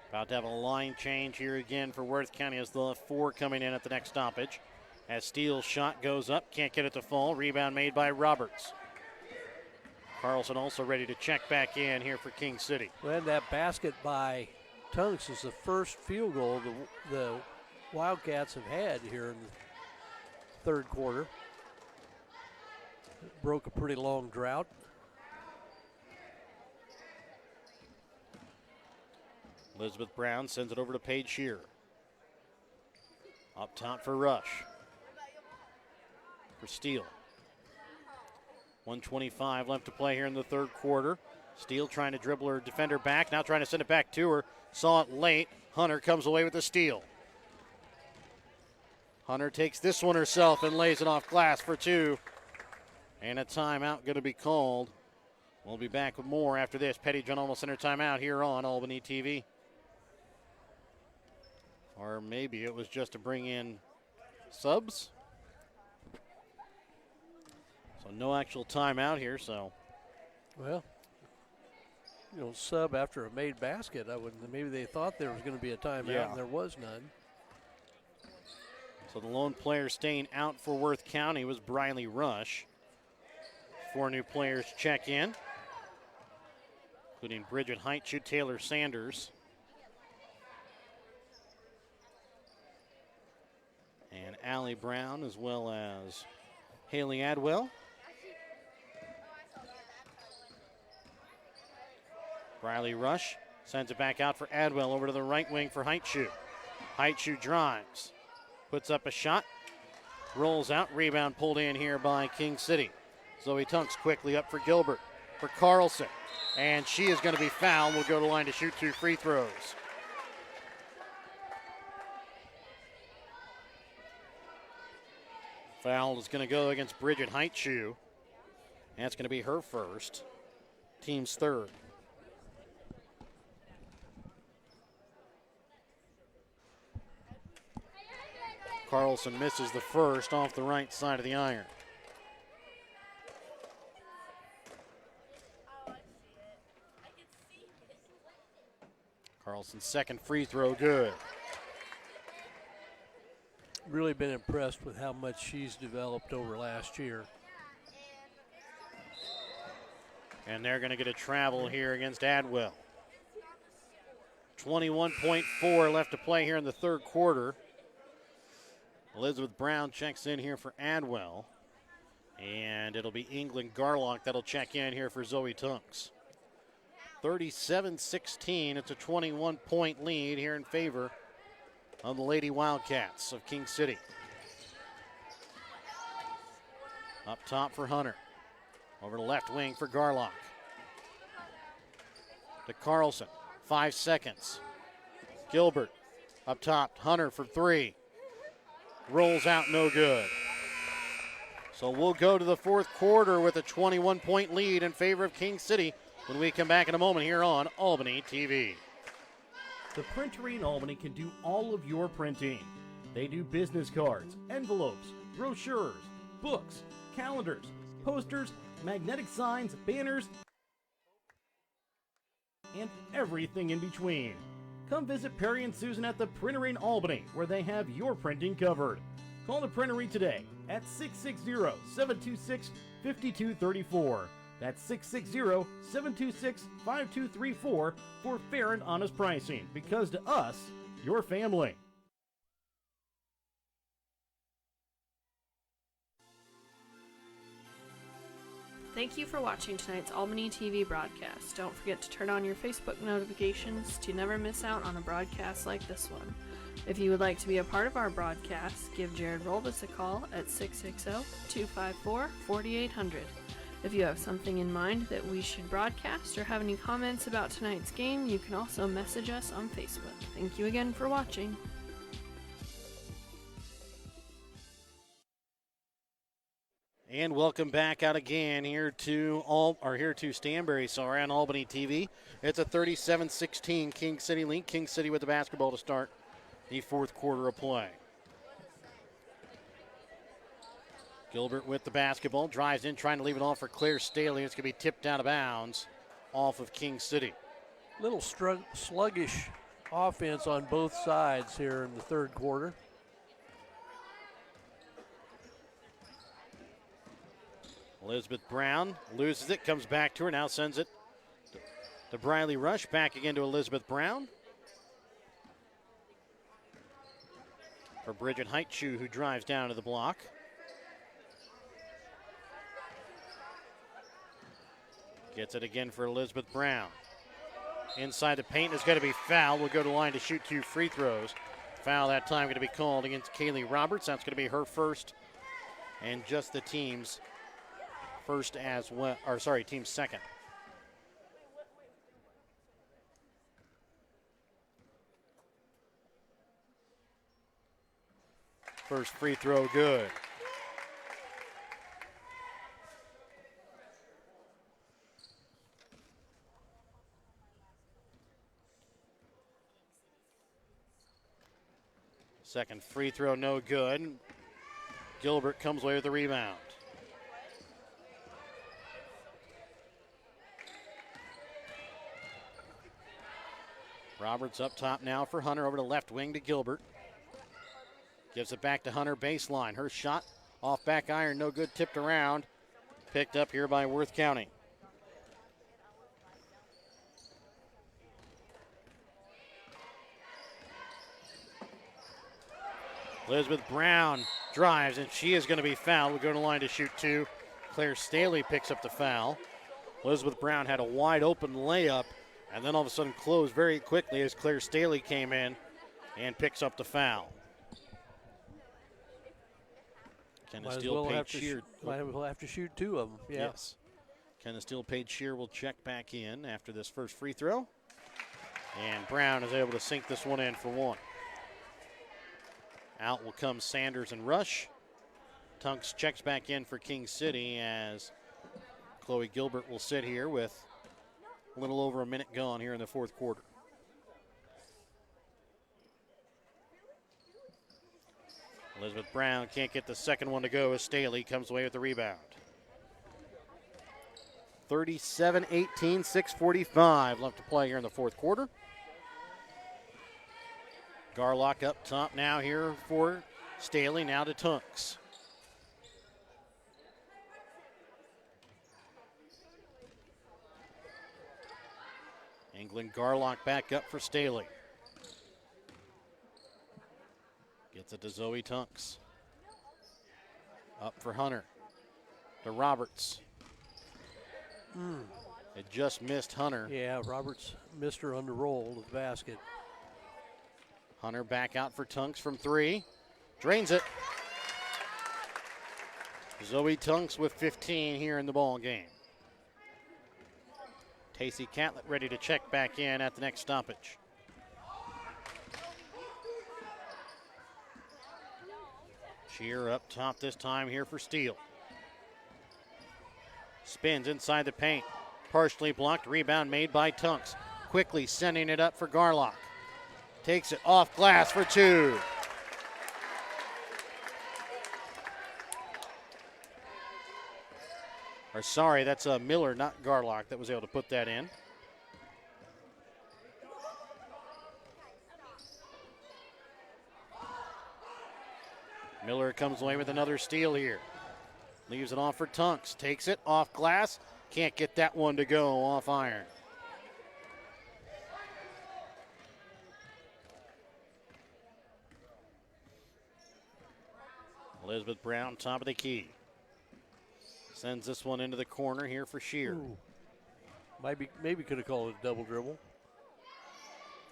About to have a line change here again for Worth County as they'll have four coming in at the next stoppage. As Steele's shot goes up, can't get it to fall. Rebound made by Roberts. Carlson also ready to check back in here for King City. Well, that basket by Tunks is the first field goal the Wildcats have had here in the third quarter. It broke a pretty long drought. Elizabeth Brown sends it over to Paige Shear. Up top for Rush. For Steele. 1:25 left to play here in the third quarter. Steele trying to dribble her defender back, now trying to send it back to her. Saw it late. Hunter comes away with the steal. Hunter takes this one herself and lays it off glass for two. And a timeout going to be called. We'll be back with more after this. Petty John Arnold Center timeout here on Albany TV. Or maybe it was just to bring in subs. So no actual timeout here, so. Well, sub after a made basket. Maybe they thought there was going to be a timeout, and there was none. So the lone player staying out for Worth County was Briley Rush. Four new players check in, including Bridget Heitchu, Taylor Sanders, and Allie Brown, as well as Haley Adwell. Briley Rush sends it back out for Adwell over to the right wing for Heitchu. Heitchu drives, puts up a shot, rolls out, rebound pulled in here by King City. Zoe Tunks quickly up for Gilbert, for Carlson, and she is going to be fouled. Will go to the line to shoot two free throws. Foul is going to go against Bridget Heitchu. That's going to be her first, team's third. Carlson misses the first off the right side of the iron. Carlson's second free throw, good. Really been impressed with how much she's developed over last year. And they're going to get a travel here against Adwell. 21.4 left to play here in the third quarter. Elizabeth Brown checks in here for Adwell. And it'll be England Garlock that'll check in here for Zoe Tunks. 37-16. It's a 21-point lead here in favor of the Lady Wildcats of King City. Up top for Hunter. Over the left wing for Garlock. To Carlson. 5 seconds. Gilbert up top. Hunter for three. Rolls out, no good. So we'll go to the fourth quarter with a 21-point lead in favor of King City when we come back in a moment here on Albany TV. The Printery in Albany can do all of your printing. They do business cards, envelopes, brochures, books, calendars, posters, magnetic signs, banners, and everything in between. Come visit Perry and Susan at the Printery in Albany, where they have your printing covered. Call the Printery today at 660-726-5234. That's 660-726-5234 for fair and honest pricing, because to us, you're family. Thank you for watching tonight's Albany TV broadcast. Don't forget to turn on your Facebook notifications to never miss out on a broadcast like this one. If you would like to be a part of our broadcast, give Jared Rolbus a call at 660-254-4800. If you have something in mind that we should broadcast or have any comments about tonight's game, you can also message us on Facebook. Thank you again for watching. And welcome back out again here to Stanberry, on Albany TV. It's a 37-16 King City lead. King City with the basketball to start the fourth quarter of play. Gilbert with the basketball, drives in, trying to leave it off for Claire Staley. It's going to be tipped out of bounds off of King City. Little sluggish offense on both sides here in the third quarter. Elizabeth Brown loses it, comes back to her, now sends it to Briley Rush. Back again to Elizabeth Brown. For Bridget Heitschuh, who drives down to the block. Gets it again for Elizabeth Brown. Inside the paint is going to be fouled. Will go to the line to shoot 2 free throws. Foul that time going to be called against Kaylee Roberts. That's going to be her first and just the team's first as well, team's second. First free throw good. Second free throw no good. Gilbert comes away with the rebound. Roberts up top now for Hunter, over to left wing to Gilbert. Gives it back to Hunter, baseline. Her shot off back iron, no good, tipped around. Picked up here by Worth County. Elizabeth Brown drives, and she is going to be fouled. We'll go to the line to shoot 2. Claire Staley picks up the foul. Elizabeth Brown had a wide open layup, and then all of a sudden closed very quickly as Claire Staley came in and picks up the foul. Kenneth Steele paid Shear. Might well have to shoot 2 of them. Yeah. Yes. Kenneth Steele paid Shear will check back in after this first free throw. And Brown is able to sink this one in for 1. Out will come Sanders and Rush. Tunks checks back in for King City as Chloe Gilbert will sit here with a little over a minute gone here in the fourth quarter. Elizabeth Brown can't get the second one to go as Staley comes away with the rebound. 37-18, 6:45 left to play here in the fourth quarter. Garlock up top now here for Staley, now to Tunks. England Garlock back up for Staley. Gets it to Zoe Tunks. Up for Hunter. To Roberts. It just missed Hunter. Yeah, Roberts missed her on the roll of the basket. Hunter back out for Tunks from 3. Drains it. Zoe Tunks with 15 here in the ball game. Tacey Catlett ready to check back in at the next stoppage. Shear up top this time here for Steele. Spins inside the paint. Partially blocked. Rebound made by Tunks. Quickly sending it up for Garlock. Takes it off glass for 2. That's Miller, not Garlock, that was able to put that in. Miller comes away with another steal here. Leaves it off for Tunks. Takes it off glass. Can't get that one to go off iron. Elizabeth Brown, top of the key. Sends this one into the corner here for Shear. Ooh. Maybe could have called it a double dribble.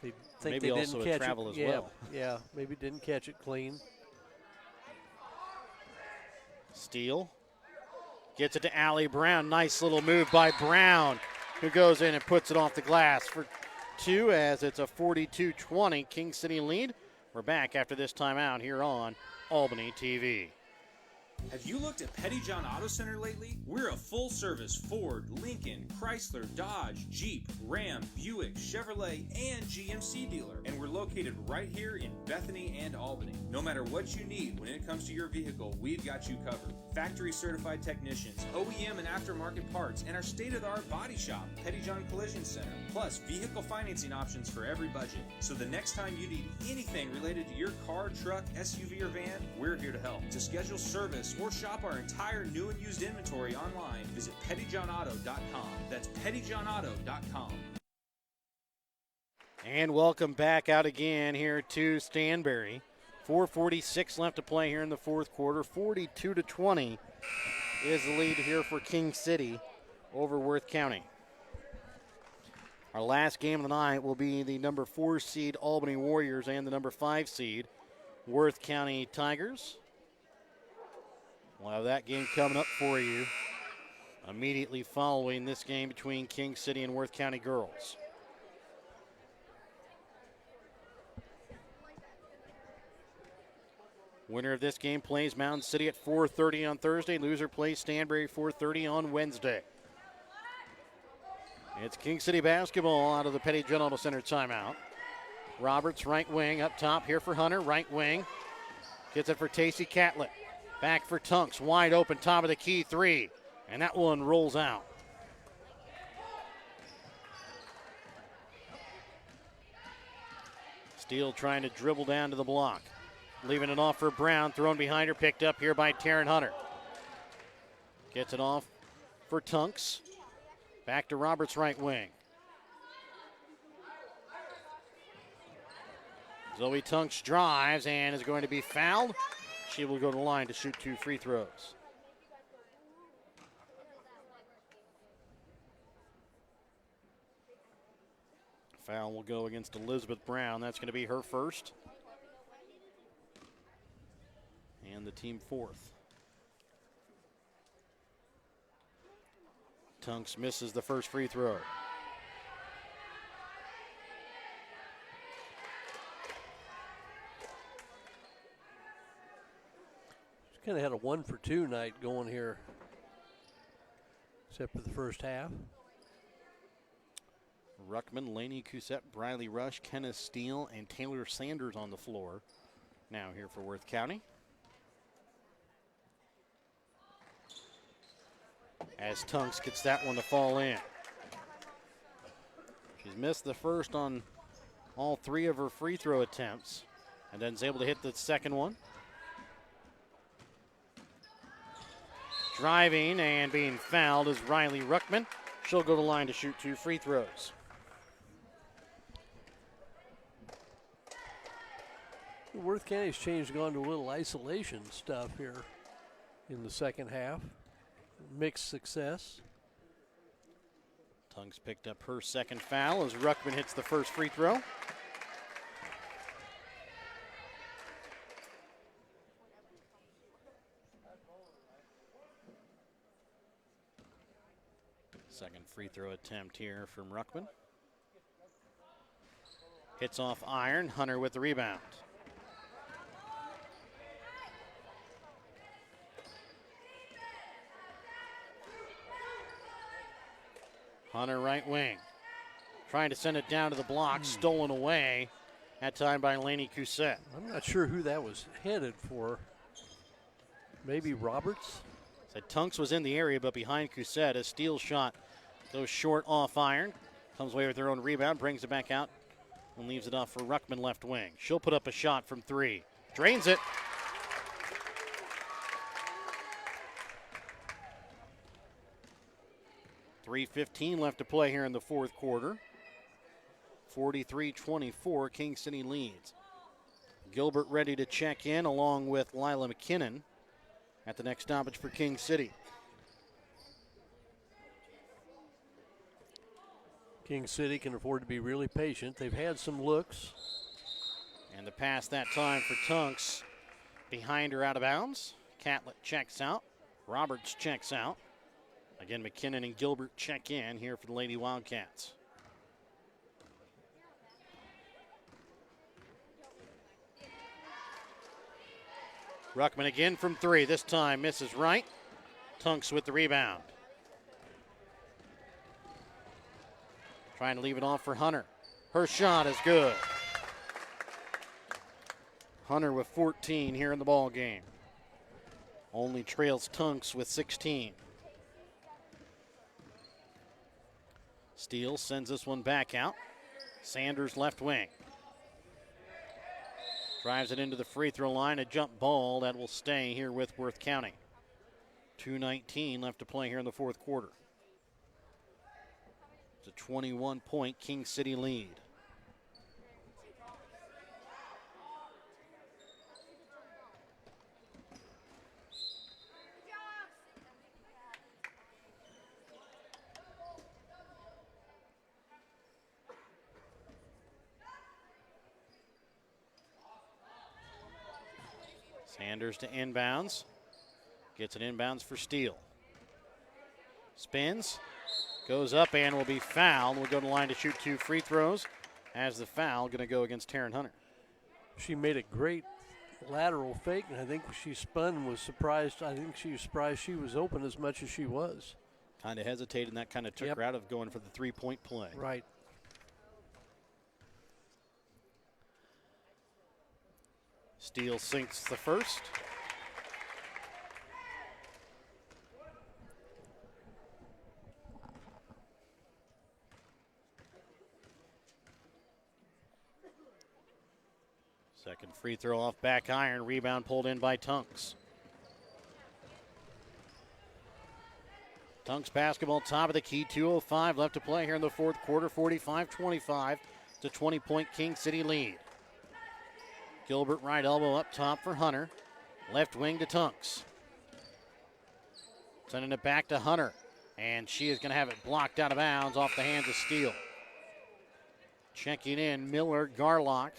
They think Maybe they also didn't a catch travel it. as Yeah, well. yeah, maybe didn't catch it clean. Steele gets it to Allie Brown. Nice little move by Brown, who goes in and puts it off the glass for 2 as it's a 42-20 King City lead. We're back after this timeout here on Albany TV. Have you looked at Petty John Auto Center lately? We're a full-service Ford, Lincoln, Chrysler, Dodge, Jeep, Ram, Buick, Chevrolet, and GMC dealer. And we're located right here in Bethany and Albany. No matter what you need when it comes to your vehicle, we've got you covered. Factory-certified technicians, OEM and aftermarket parts, and our state-of-the-art body shop, Petty John Collision Center. Plus, vehicle financing options for every budget. So the next time you need anything related to your car, truck, SUV, or van, we're here to help. To schedule service or shop our entire new and used inventory online, visit pettyjohnauto.com. That's pettyjohnauto.com. And welcome back out again here to Stanberry. 4:46 left to play here in the fourth quarter. 42-20 is the lead here for King City over Worth County. Our last game of the night will be the number 4 seed Albany Warriors and the number 5 seed Worth County Tigers. We'll have that game coming up for you immediately following this game between King City and Worth County girls. Winner of this game plays Mountain City at 4:30 on Thursday. Loser plays Stanberry 4:30 on Wednesday. It's King City basketball out of the Petty John Auto Center timeout. Roberts, right wing, up top here for Hunter, right wing. Gets it for Tacey Catlett. Back for Tunks, wide open, top of the key, 3. And that one rolls out. Steele trying to dribble down to the block. Leaving it off for Brown, thrown behind her, picked up here by Taryn Hunter. Gets it off for Tunks. Back to Roberts' right wing. Zoe Tunks drives and is going to be fouled. She will go to the line to shoot 2 free throws. Foul will go against Elizabeth Brown. That's going to be her first. And the team 4th. Tunks misses the first free throw. Kind of had a 1-for-2 night going here, except for the first half. Ruckman, Laney Cousette, Briley Rush, Kenneth Steele, and Taylor Sanders on the floor. Now here for Worth County. As Tunks gets that one to fall in. She's missed the first on all 3 of her free throw attempts, and then is able to hit the second one. Driving and being fouled is Riley Ruckman. She'll go to the line to shoot 2 free throws. Worth County's changed, gone to a little isolation stuff here in the second half. Mixed success. Tunks picked up her second foul as Ruckman hits the first free throw. Second free throw attempt here from Ruckman. Hits off iron. Hunter with the rebound. Hunter right wing. Trying to send it down to the block. Stolen away. That time by Laney Cousette. I'm not sure who that was headed for. Maybe Roberts? Said Tunks was in the area, but behind Cousette. A steal shot goes short off iron. Comes away with her own rebound. Brings it back out and leaves it off for Ruckman left wing. She'll put up a shot from 3. Drains it. .3:15 left to play here in the fourth quarter. 43-24, King City leads. Gilbert ready to check in along with Lila McKinnon at the next stoppage for King City. King City can afford to be really patient. They've had some looks. And the pass that time for Tunks. Behind her, out of bounds. Catlett checks out. Roberts checks out. Again, McKinnon and Gilbert check in here for the Lady Wildcats. Ruckman again from 3. This time misses right. Tunks with the rebound. Trying to leave it off for Hunter. Her shot is good. Hunter with 14 here in the ball game. Only trails Tunks with 16. Steele sends this one back out. Sanders left wing. Drives it into the free throw line. A jump ball that will stay here with Worth County. 2:19 left to play here in the fourth quarter. It's a 21-point King City lead. Sanders to inbounds. Gets an inbounds for Steele. Spins. Goes up and will be fouled. Will go to the line to shoot 2 free throws. As the foul going to go against Taryn Hunter. She made a great lateral fake, and I think she spun and was surprised. I think she was surprised she was open as much as she was. Kind of hesitated, and that kind of took her out of going for the 3-point play. Right. Steele sinks the first. Second free throw off back iron. Rebound pulled in by Tunks. Tunks basketball top of the key. 2:05 left to play here in the fourth quarter. 45-25. It's a 20-point King City lead. Gilbert right elbow up top for Hunter. Left wing to Tunks. Sending it back to Hunter. And she is going to have it blocked out of bounds off the hands of Steele. Checking in Miller, Garlock,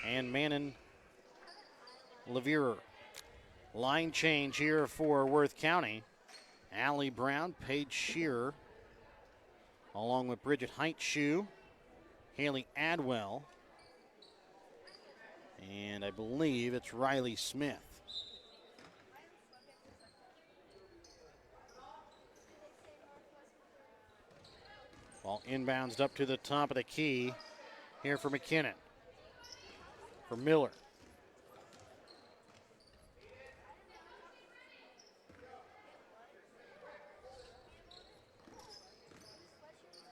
and Mannon Leverer. Line change here for Worth County. Allie Brown, Paige Shearer, along with Bridget Heitschuh, Haley Adwell, and I believe it's Riley Smith. Ball inbounds up to the top of the key here for McKinnon. For Miller.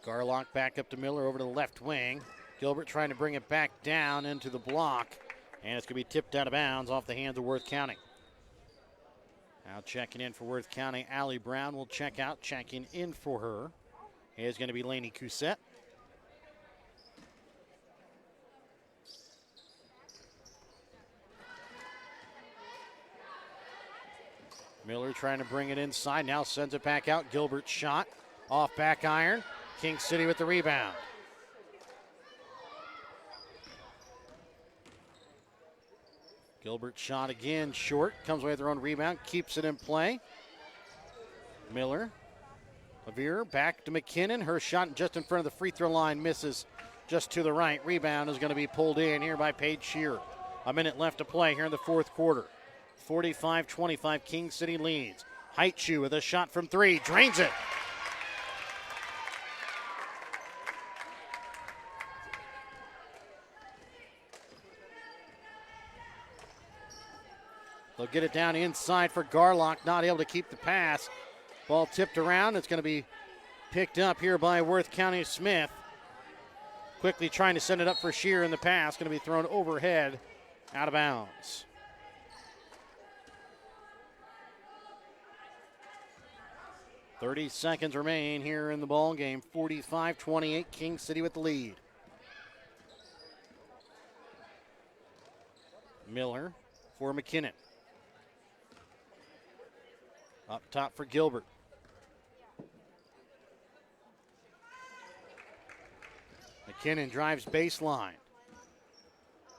Garlock back up to Miller over to the left wing. Gilbert trying to bring it back down into the block. And it's going to be tipped out of bounds off the hands of Worth County. Now checking in for Worth County, Allie Brown will check out. Checking in for her is going to be Lainey Cousette. Miller trying to bring it inside. Now sends it back out. Gilbert's shot off back iron. King City with the rebound. Gilbert shot again short. Comes away with their own rebound. Keeps it in play. Miller. Leverer back to McKinnon. Her shot just in front of the free throw line. Misses just to the right. Rebound is going to be pulled in here by Paige Shearer. A minute left to play here in the fourth quarter. 45-25 King City leads. Heitschuh with a shot from 3. Drains it. They'll get it down inside for Garlock, not able to keep the pass. Ball tipped around. It's going to be picked up here by Worth County Smith. Quickly trying to send it up for Shearer in the pass. Going to be thrown overhead, out of bounds. .30 seconds remain here in the ball game. 45-28, King City with the lead. Miller for McKinnon. Up top for Gilbert. McKinnon drives baseline.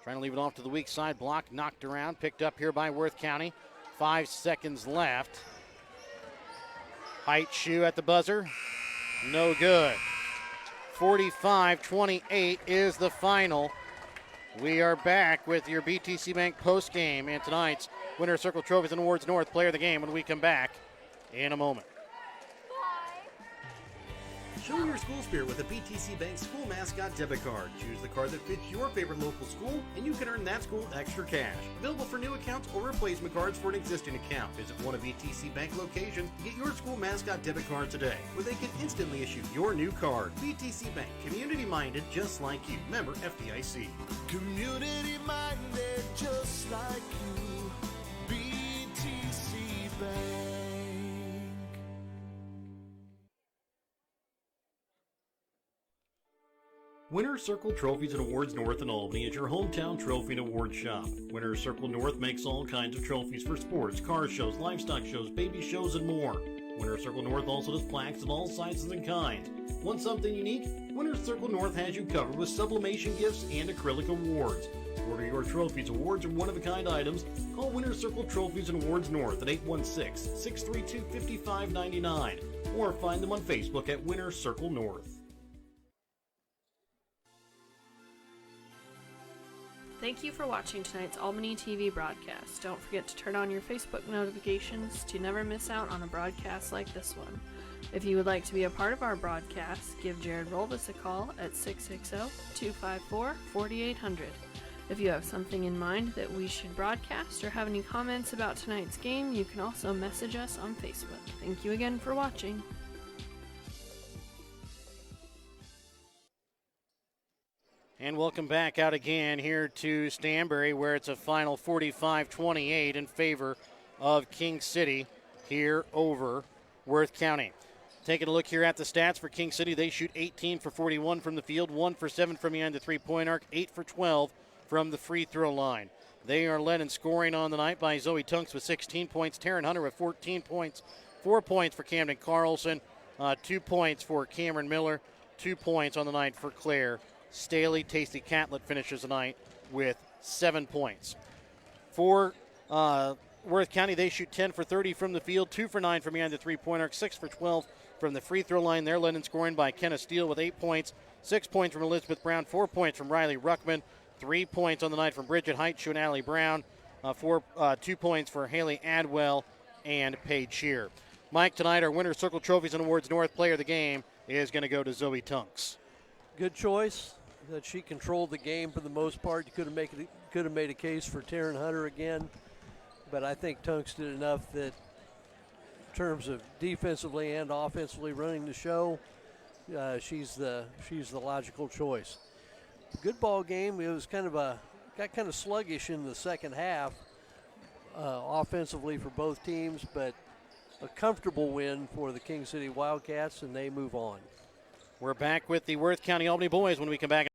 Trying to leave it off to the weak side. Block knocked around. Picked up here by Worth County. 5 seconds left. Height shoe at the buzzer. No good. 45-28 is the final. We are back with your BTC Bank postgame and tonight's Winter Circle Trophies and Awards North Player of the Game when we come back in a moment. Show your school spirit with a BTC Bank school mascot debit card. Choose the card that fits your favorite local school, and you can earn that school extra cash. Available for new accounts or replacement cards for an existing account. Visit one of BTC Bank locations to get your school mascot debit card today, where they can instantly issue your new card. BTC Bank, community-minded just like you. Member FDIC. Community-minded just like you. BTC Bank. Winter Circle Trophies and Awards North in Albany is your hometown trophy and award shop. Winter Circle North makes all kinds of trophies for sports, car shows, livestock shows, baby shows, and more. Winter Circle North also does plaques of all sizes and kinds. Want something unique? Winter Circle North has you covered with sublimation gifts and acrylic awards. To order your trophies, awards, or one-of-a-kind items, call Winter Circle Trophies and Awards North at 816-632-5599 or find them on Facebook at Winter Circle North. Thank you for watching tonight's Albany TV broadcast. Don't forget to turn on your Facebook notifications to never miss out on a broadcast like this one. If you would like to be a part of our broadcast, give Jared Rolvis a call at 660-254-4800. If you have something in mind that we should broadcast or have any comments about tonight's game, you can also message us on Facebook. Thank you again for watching. And welcome back out again here to Stanberry, where it's a final 45-28 in favor of King City here over Worth County. Taking a look here at the stats for King City, they shoot 18 for 41 from the field, 1 for 7 from behind the three-point arc, 8 for 12 from the free throw line. They are led in scoring on the night by Zoe Tunks with 16 points, Taryn Hunter with 14 points, 4 points for Camden Carlson, 2 points for Cameron Miller, 2 points on the night for Claire Staley. Tasty Catlett finishes the night with 7 points. For Worth County, they shoot 10 for 30 from the field, 2 for 9 from behind the three-point arc, 6 for 12 from the free throw line. They're led in scoring by Kenna Steele with 8 points, 6 points from Elizabeth Brown, 4 points from Riley Ruckman, 3 points on the night from Bridget Heitsch and Allie Brown, 2 points for Haley Adwell and Paige Shear. Mike, tonight our Winter Circle Trophies and Awards North Player of the Game is going to go to Zoe Tunks. Good choice. That she controlled the game for the most part. You could have made a case for Taryn Hunter again, but I think Tunks did enough that in terms of defensively and offensively running the show, she's the logical choice. Good ball game. It was got kind of sluggish in the second half offensively for both teams, but a comfortable win for the King City Wildcats, and they move on. We're back with the Worth County Albany boys when we come back.